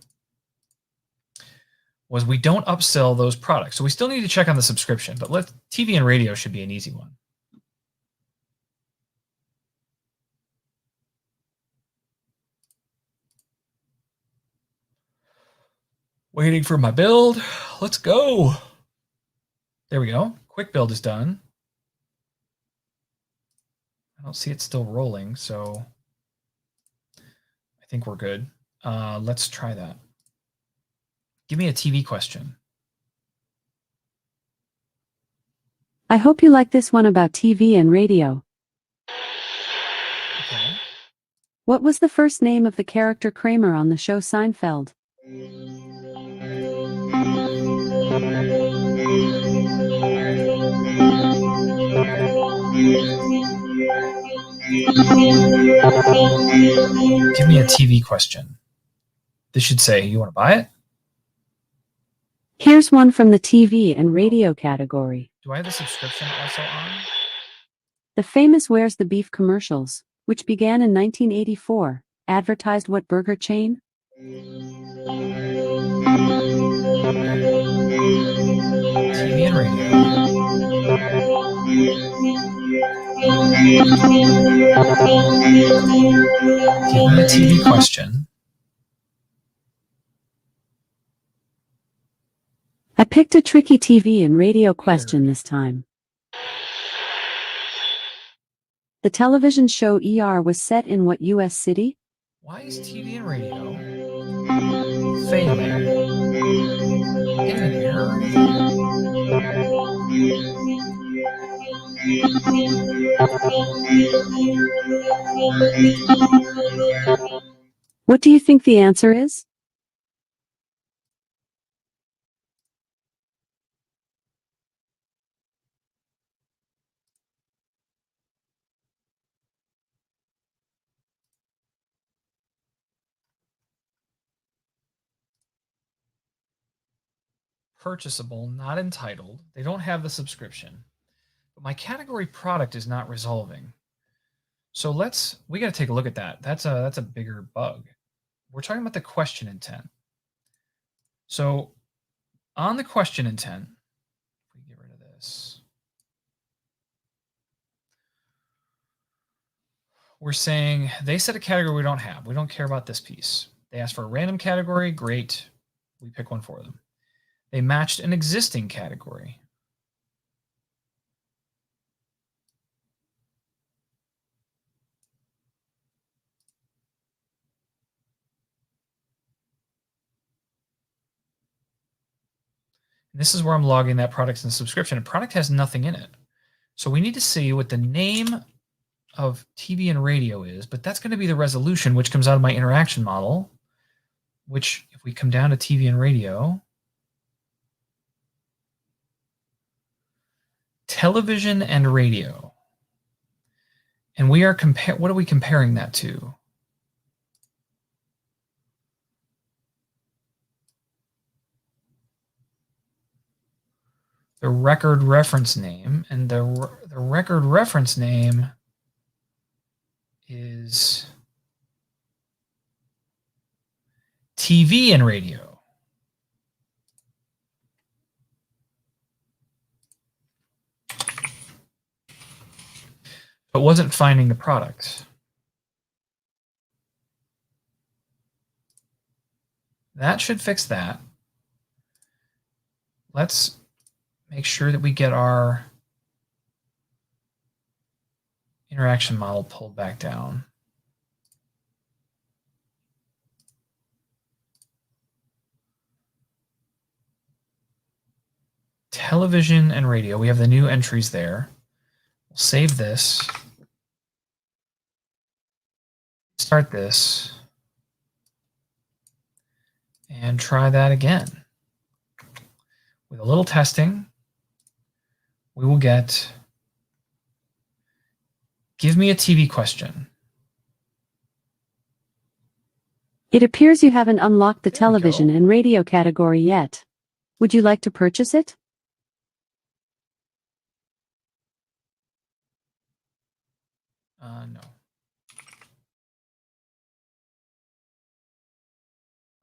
S1: was we don't upsell those products. So we still need to check on the subscription, but TV and radio should be an easy one. Waiting for my build. Let's go. There we go. Quick build is done. I don't see it still rolling, so I think we're good. Let's try that. Give me a TV question.
S3: I hope you like this one about TV and radio.
S1: Okay.
S3: What was the first name of the character Kramer on the show Seinfeld?
S1: Give me a TV question. This should say, you want to buy it?
S3: Here's one from the TV and radio category.
S1: Do I have the subscription also on?
S3: The famous Where's the Beef commercials, which began in 1984, advertised what burger chain?
S1: TV and radio. Give me a TV question.
S3: I picked a tricky TV and radio question this time. The television show ER was set in what U.S. city?
S1: Why is TV and radio failing? Getting an error or anything?
S3: What do you think the answer is?
S1: Purchasable, not entitled. They don't have the subscription. But my category product is not resolving. So we got to take a look at that. That's a bigger bug. we're talking about the question intent. So on the question intent, if we get rid of this, we're saying they set a category we don't have. We don't care about this piece. They asked for a random category. Great. We pick one for them. They matched an existing category. And this is where I'm logging that product and subscription. And product has nothing in it. So we need to see what the name of TV and radio is, but that's going to be the resolution, which comes out of my interaction model, which if we come down to TV and radio, television and radio. And we are what are we comparing that to? The record reference name, and the record reference name is TV and radio. But wasn't finding the product. That should fix that. Let's make sure that we get our interaction model pulled back down. Television and radio. We have the new entries there. We'll save this. Start this. And try that again. With a little testing, we will get, give me a TV question.
S3: It appears you haven't unlocked the
S1: There we
S3: television
S1: go.
S3: and radio category yet. Would you like to purchase it?
S1: No.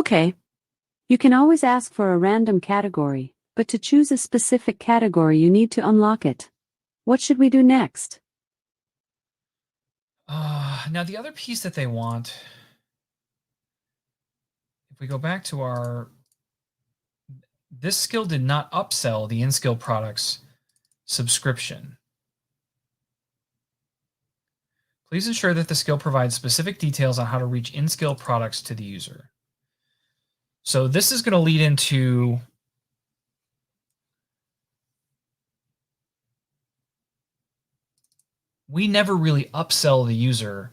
S3: Okay. You can always ask for a random category, but to choose a specific category you need to unlock it. What should we do next?
S1: Now the other piece that they want, if we go back to our, this skill did not upsell the in-skill products subscription. Please ensure that the skill provides specific details on how to reach in-skill products to the user. So this is going to lead into we never really upsell the user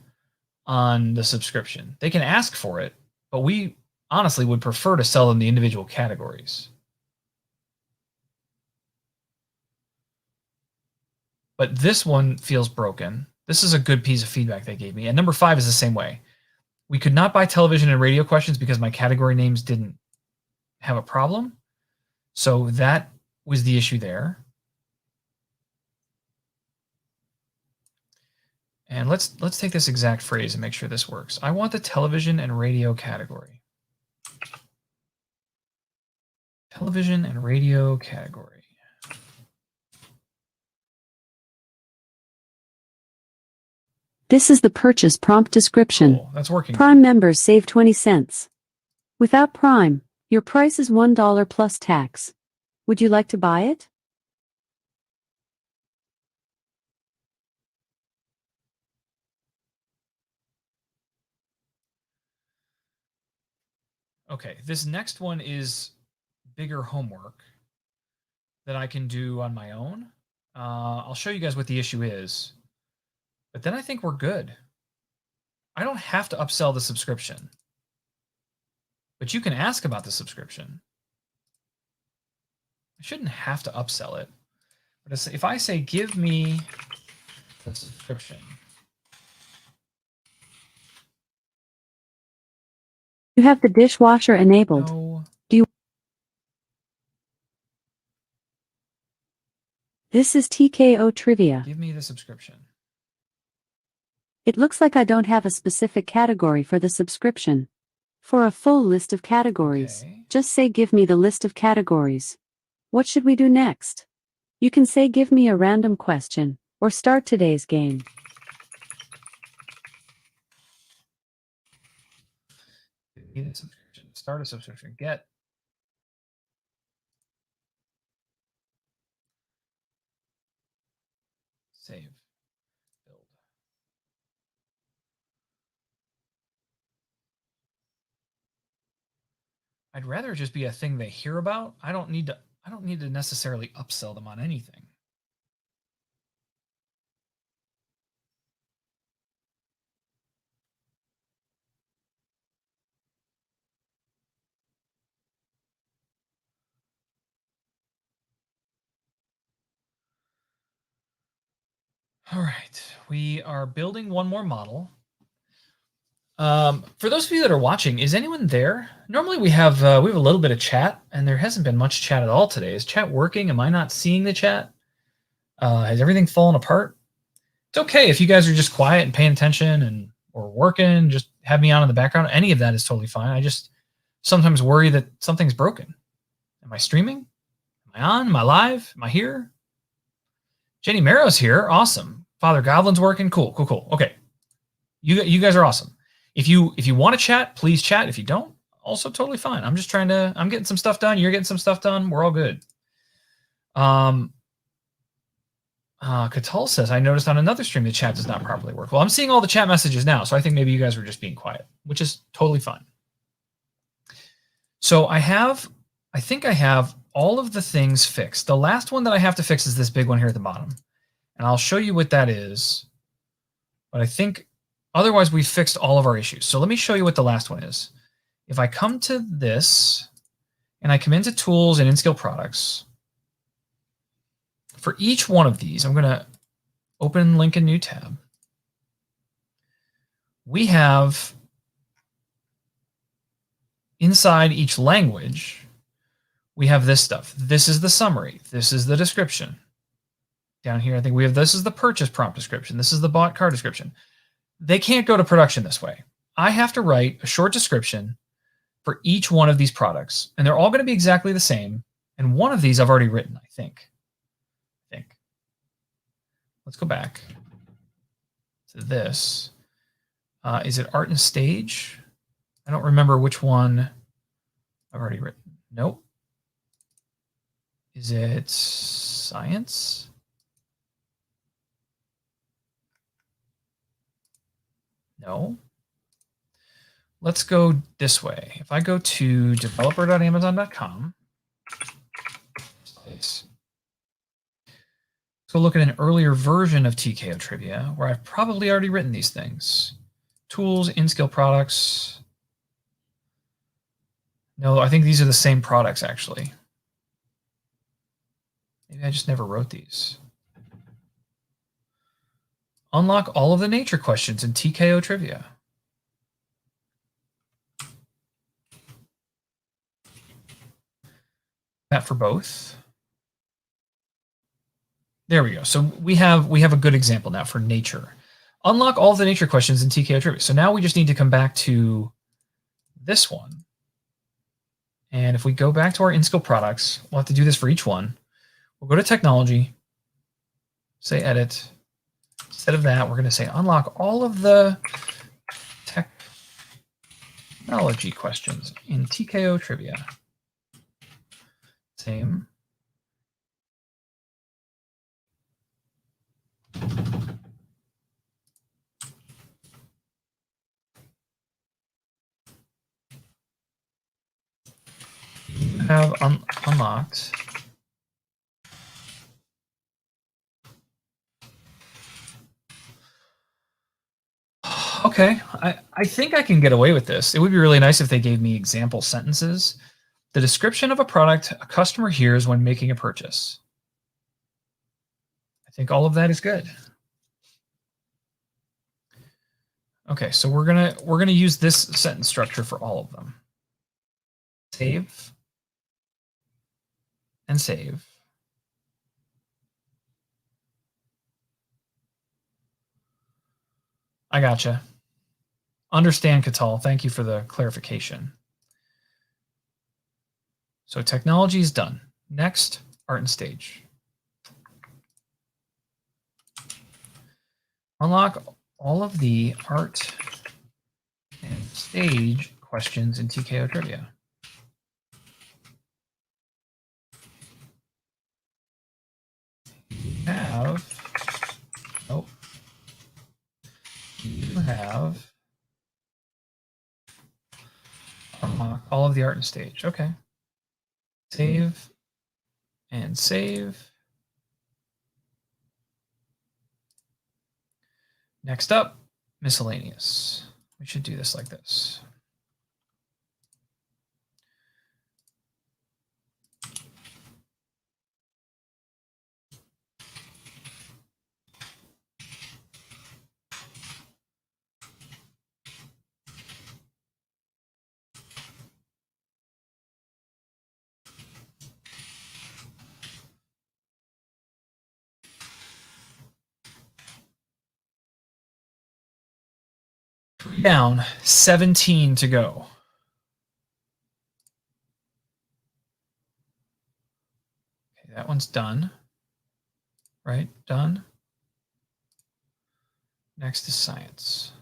S1: on the subscription. They can ask for it, but we honestly would prefer to sell them the individual categories. But this one feels broken. This is a good piece of feedback they gave me. And number 5 is the same way. We could not buy television and radio questions because my category names didn't have a problem. So that was the issue there. And let's take this exact phrase and make sure this works. I want the television and radio category. Television and radio category.
S3: This is the purchase prompt description.
S1: Cool. That's working.
S3: Prime members save 20 cents. Without Prime, your price is $1 plus tax. Would you like to buy it?
S1: Okay, this next one is bigger homework that I can do on my own. I'll show you guys what the issue is, but then I think we're good. I don't have to upsell the subscription, but you can ask about the subscription. I shouldn't have to upsell it, but if I say, give me the subscription.
S3: You have the dishwasher enabled.
S1: No.
S3: This is TKO trivia.
S1: Give me the subscription.
S3: It looks like I don't have a specific category for the subscription. For a full list of categories,
S1: Okay.
S3: just say give me the list of categories. What should we do next? You can say give me a random question, or start today's game.
S1: Get a subscription. Start a subscription. Get. Save. Build. I'd rather it just be a thing they hear about. I don't need to necessarily upsell them on anything. All right, we are building one more model. For those of you that are watching, is anyone there? Normally we have a little bit of chat, and there hasn't been much chat at all today. Is chat working? Am I not seeing the chat? Has everything fallen apart? It's okay if you guys are just quiet and paying attention and or working. Just have me on in the background. Any of that is totally fine. I just sometimes worry that something's broken. Am I streaming? Am I on? Am I live? Am I here? Jenny Marrow's here. Awesome. Father Goblin's working. Cool. Okay. You guys are awesome. If you want to chat, please chat. If you don't, also totally fine. I'm getting some stuff done. You're getting some stuff done. We're all good. Katal says, I noticed on another stream the chat does not properly work. Well, I'm seeing all the chat messages now, so I think maybe you guys were just being quiet, which is totally fine. So I think I have all of the things fixed. The last one that I have to fix is this big one here at the bottom. And I'll show you what that is. But I think otherwise we've fixed all of our issues. So let me show you what the last one is. If I come to this and I come into tools and in-skill products, for each one of these, I'm going to open link a new tab. We have inside each language, we have this stuff. This is the summary. This is the description. Down here, I think we have this is the purchase prompt description. This is the bought car description. They can't go to production this way. I have to write a short description for each one of these products, and they're all going to be exactly the same. And one of these I've already written, I think. Let's go back to this. Is it art and stage? I don't remember which one I've already written. Nope. Is it science? No. Let's go this way. If I go to developer.amazon.com, let's go look at an earlier version of TKO Trivia where I've probably already written these things. Tools, in-skill products. No, I think these are the same products, actually. Maybe I just never wrote these. Unlock all of the nature questions in TKO Trivia. That for both. There we go. So we have a good example now for nature. Unlock all of the nature questions in TKO Trivia. So now we just need to come back to this one. And if we go back to our in-skill products, we'll have to do this for each one. We'll go to technology, say edit. Instead of that, we're going to say unlock all of the technology questions in TKO Trivia. Same. Have unlocked okay, I think I can get away with this. It would be really nice if they gave me example sentences. The description of a product a customer hears when making a purchase. I think all of that is good. Okay, so we're gonna use this sentence structure for all of them. Save and save. I gotcha. Understand, Catal. Thank you for the clarification. So technology is done. Next, art and stage. Unlock all of the art and stage questions in TKO Trivia. You have unlock all of the art and stage. Okay. Save and save. Next up, miscellaneous. We should do this like this. Down, 17 to go. Okay, that one's done. Right, done. Next is science.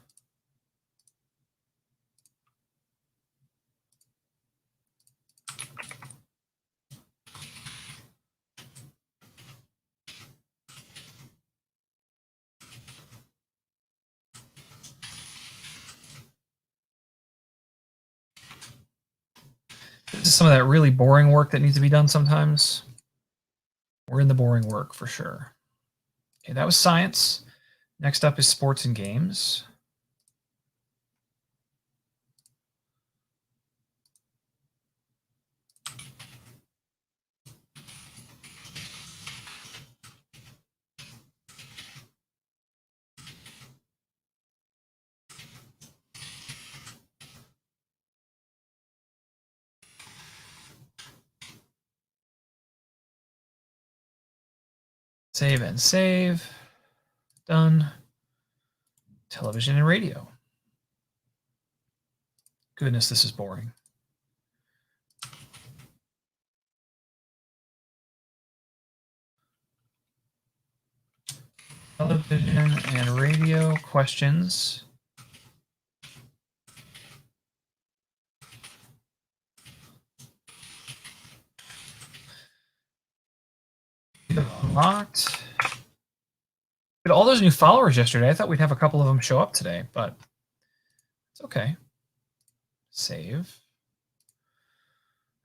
S1: This is some of that really boring work that needs to be done sometimes. We're in the boring work for sure. Okay, that was science. Next up is sports and games. Save and save. Done. Television and radio. Goodness, this is boring. Television and radio questions. Unlocked. We had all those new followers yesterday. I thought we'd have a couple of them show up today, but it's okay. Save.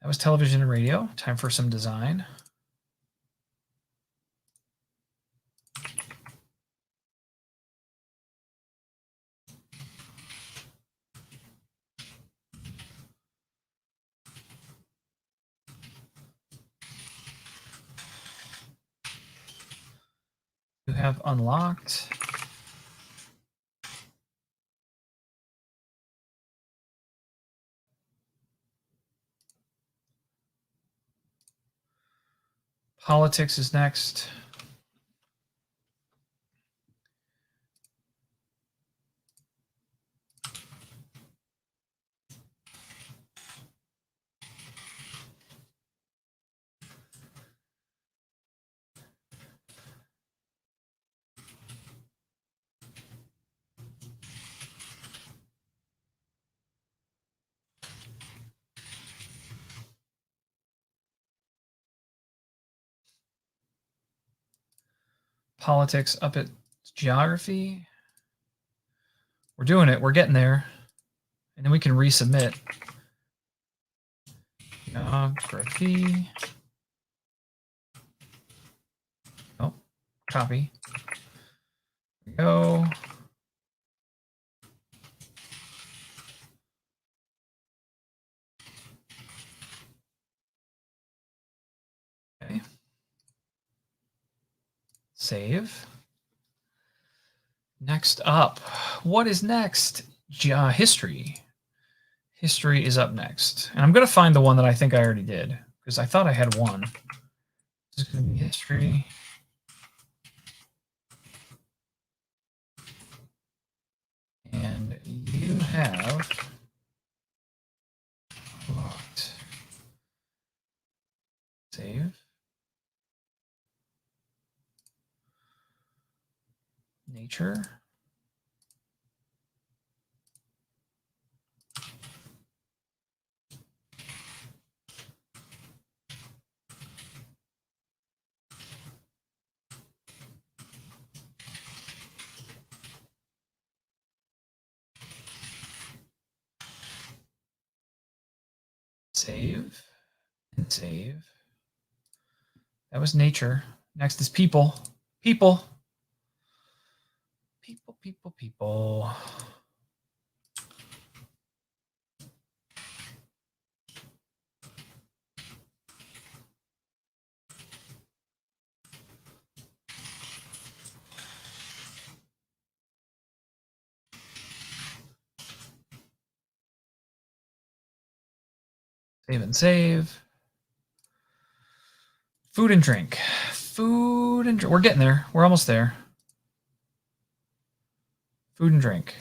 S1: That was television and radio. Time for some design. You have unlocked. Politics is next. Politics up at geography. We're doing it. We're getting there. And then we can resubmit. Geography. Oh, copy. Go. Okay. Save. Next up. What is next? History. History is up next. And I'm going to find the one that I think I already did, because I thought I had one. This is going to be history. And you Nature. Save and save. That was nature. Next is people. People. People, people, people. Save and save. Food and drink. Food and drink. We're getting there. We're almost there. Food and drink.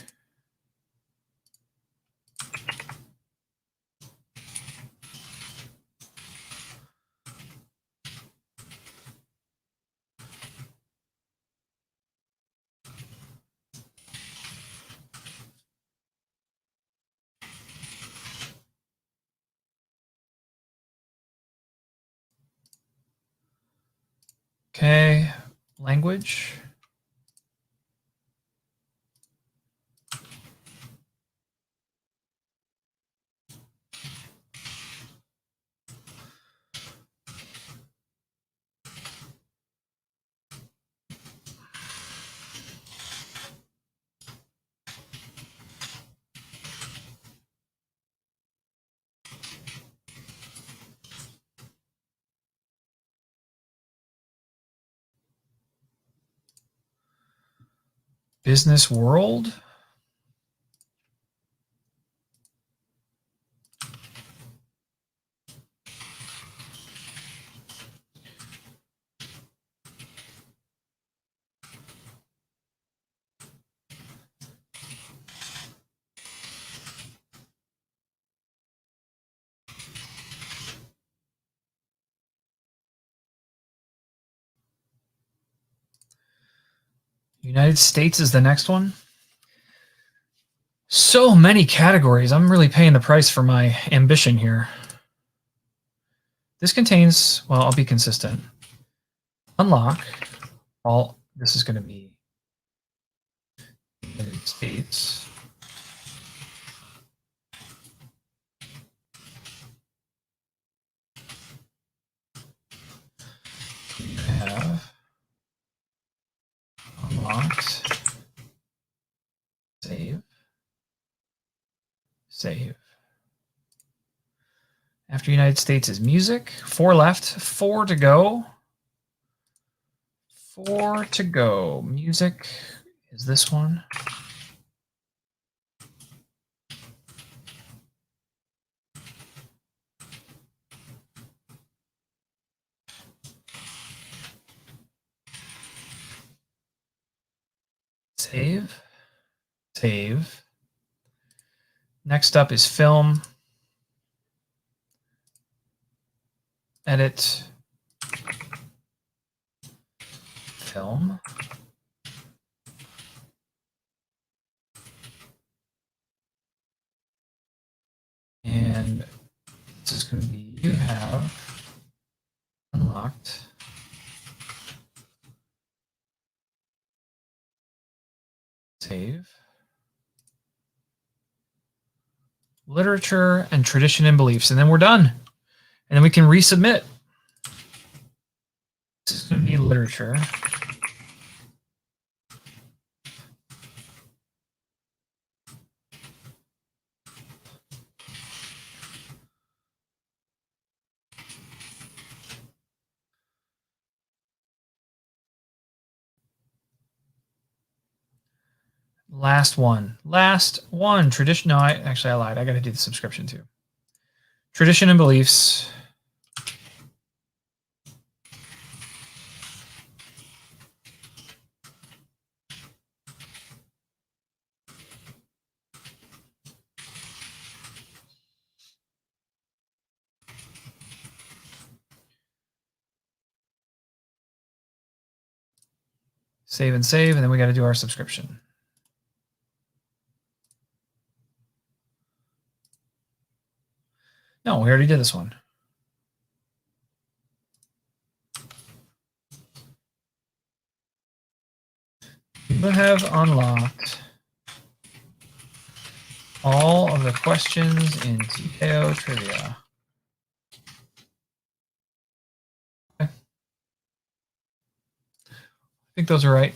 S1: Okay. Language. Business world. United States is the next one. So many categories. I'm really paying the price for my ambition here. This contains, well, I'll be consistent. Unlock all, this is going to be United States. We have unlocked. Save. Save. After United States is music. 4 left. 4 to go. 4 to go. Music is this one. Save. Save. Next up is film. Edit. Film. And this is going to be, you have unlocked. Save. Literature and tradition and beliefs. And then we're done. And then we can resubmit. This is going to be literature. Last one. Last one. Tradition. No, I lied. I got to do the subscription too. Tradition and beliefs. Save and save, and then we got to do our subscription. No, we already did this one. You have unlocked all of the questions in TKO trivia. Okay. I think those are right.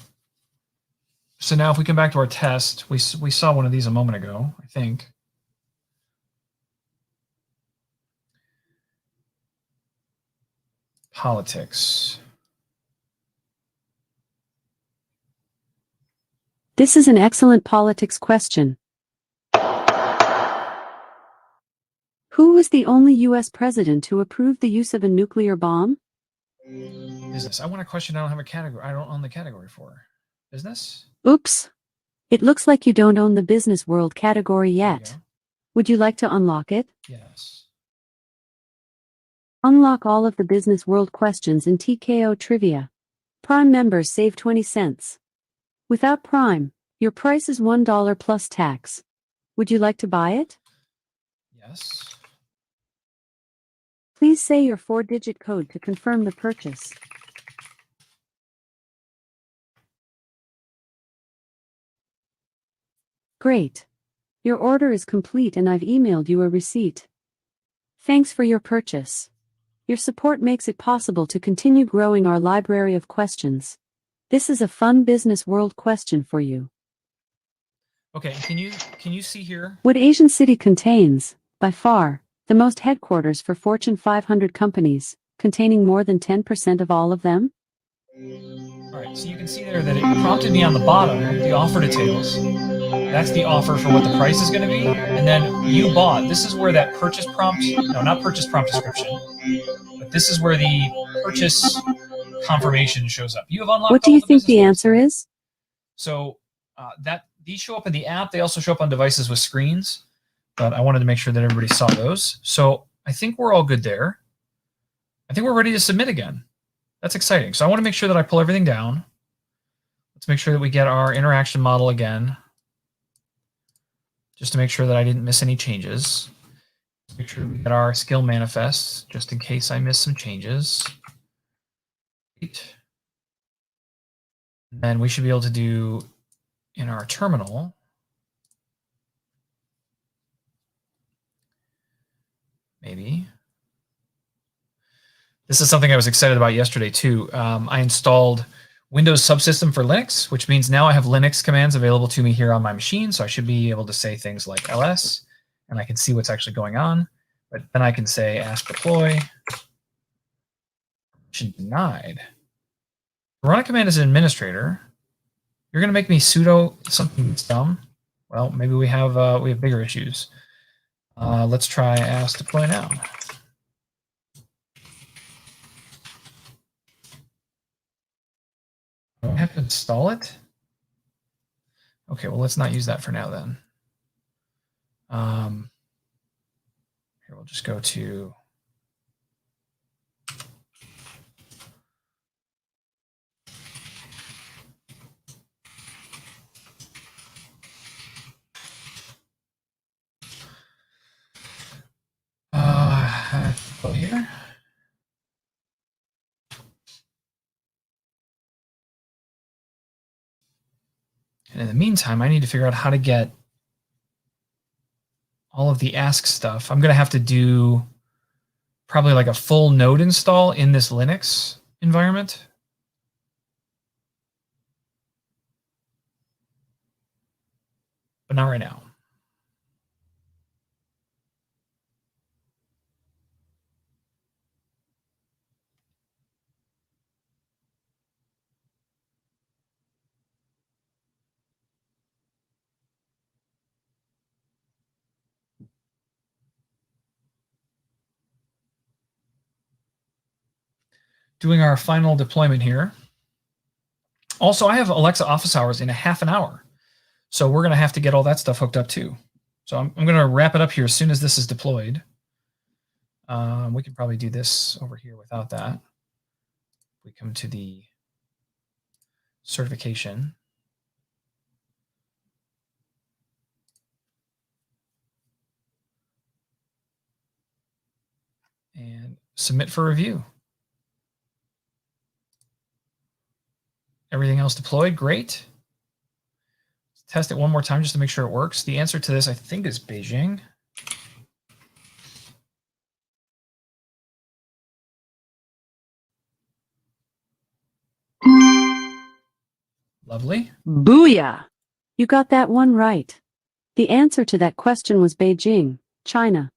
S1: So now if we come back to our test, we saw one of these a moment ago, I think. Politics.
S3: This is an excellent politics question. Who was the only U.S. president to approve the use of a nuclear bomb?
S1: Business. I want a question I don't have a category. I don't own the category for. Business?
S3: Oops. It looks like you don't own the business world category
S1: There you
S3: yet.
S1: go.
S3: Would you like to unlock it?
S1: Yes.
S3: Unlock all of the business world questions in TKO trivia. Prime members save 20 cents. Without Prime, your price is $1 plus tax. Would you like to buy it?
S1: Yes.
S3: Please say your 4-digit code to confirm the purchase. Great. Your order is complete and I've emailed you a receipt. Thanks for your purchase. Your support makes it possible to continue growing our library of questions. This is a fun business world question for you.
S1: Okay, can you see here?
S3: What Asian city contains, by far, the most headquarters for Fortune 500 companies, containing more than 10% of all of them?
S1: All right, so you can see there that it prompted me on the bottom, the offer details. That's the offer for what the price is going to be. And then you bought. This is where that purchase prompt, no, not purchase prompt description, but this is where the purchase confirmation shows up. You have unlocked
S3: What do
S1: all
S3: you
S1: the
S3: think
S1: business
S3: the
S1: world
S3: answer
S1: stuff.
S3: is?
S1: So these show up in the app. They also show up on devices with screens, but I wanted to make sure that everybody saw those. So I think we're all good there. I think we're ready to submit again. That's exciting. So I want to make sure that I pull everything down. Let's make sure that we get our interaction model again, just to make sure that I didn't miss any changes. Let's make sure we get our skill manifests, just in case I miss some changes. Great. And then we should be able to do in our terminal. Maybe. This is something I was excited about yesterday too. I installed Windows Subsystem for Linux, which means now I have Linux commands available to me here on my machine. So I should be able to say things like ls, and I can see what's actually going on. But then I can say ask deploy. Permission denied. Run a command as an administrator. You're going to make me sudo something that's dumb. Well, maybe we have bigger issues. Let's try ask deploy now. Do I have to install it? Okay, well, let's not use that for now then. Here, we'll just go to go here. And in the meantime, I need to figure out how to get all of the ask stuff. I'm going to have to do probably like a full node install in this Linux environment. But not right now. Doing our final deployment here. Also, I have Alexa office hours in a half an hour. So we're going to have to get all that stuff hooked up too. So I'm going to wrap it up here as soon as this is deployed. We can probably do this over here without that. We come to the certification. And submit for review. Everything else deployed, great. Let's test it one more time just to make sure it works. The answer to this, I think, is Beijing. Lovely.
S3: Booyah! You got that one right. The answer to that question was Beijing, China.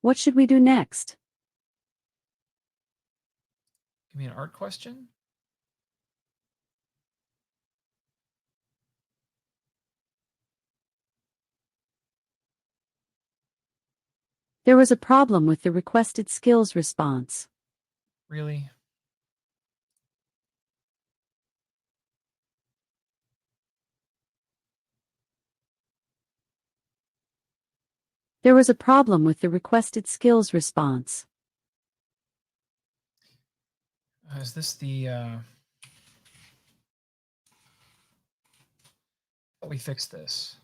S3: What should we do next?
S1: Give me an art question.
S3: There was a problem with the requested skills response.
S1: Really?
S3: There was a problem with the requested skills response.
S1: Is this the... we fixed this.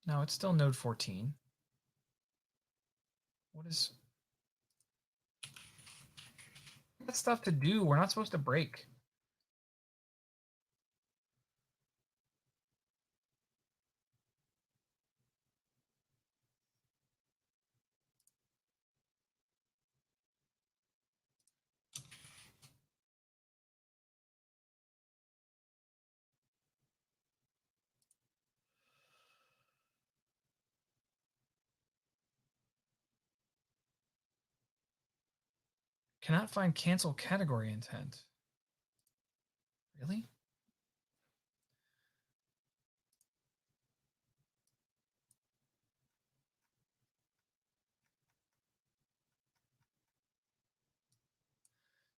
S1: No, it's still node 14. What is... That's stuff to do. We're not supposed to break. Cannot find cancel category intent. Really?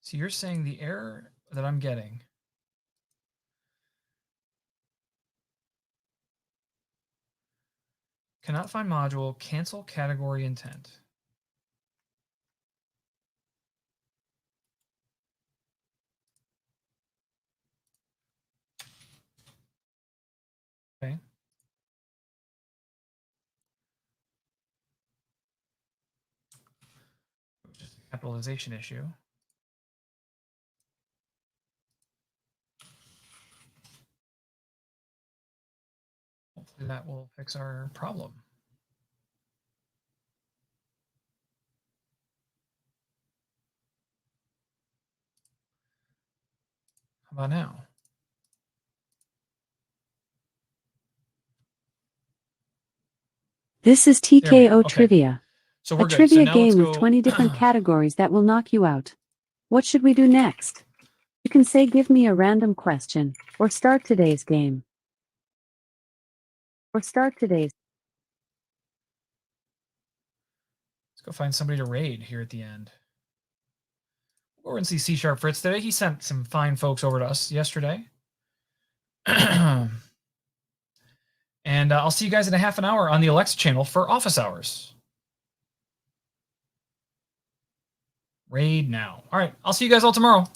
S1: So you're saying the error that I'm getting cannot find module, cancel category intent. Okay. Just a capitalization issue. Hopefully that will fix our problem. How about now?
S3: This is
S1: There we go.
S3: TKO
S1: Okay.
S3: Trivia.
S1: So
S3: A
S1: we're good.
S3: trivia
S1: So now let's
S3: game
S1: go.
S3: with 20 different categories that will knock you out. What should we do next? You can say give me a random question, or start today's game.
S1: Let's go find somebody to raid here at the end. We're going to see C# Fritz today. He sent some fine folks over to us yesterday. And I'll see you guys in a half an hour on the Alexa channel for office hours. Raid now. All right. I'll see you guys all tomorrow.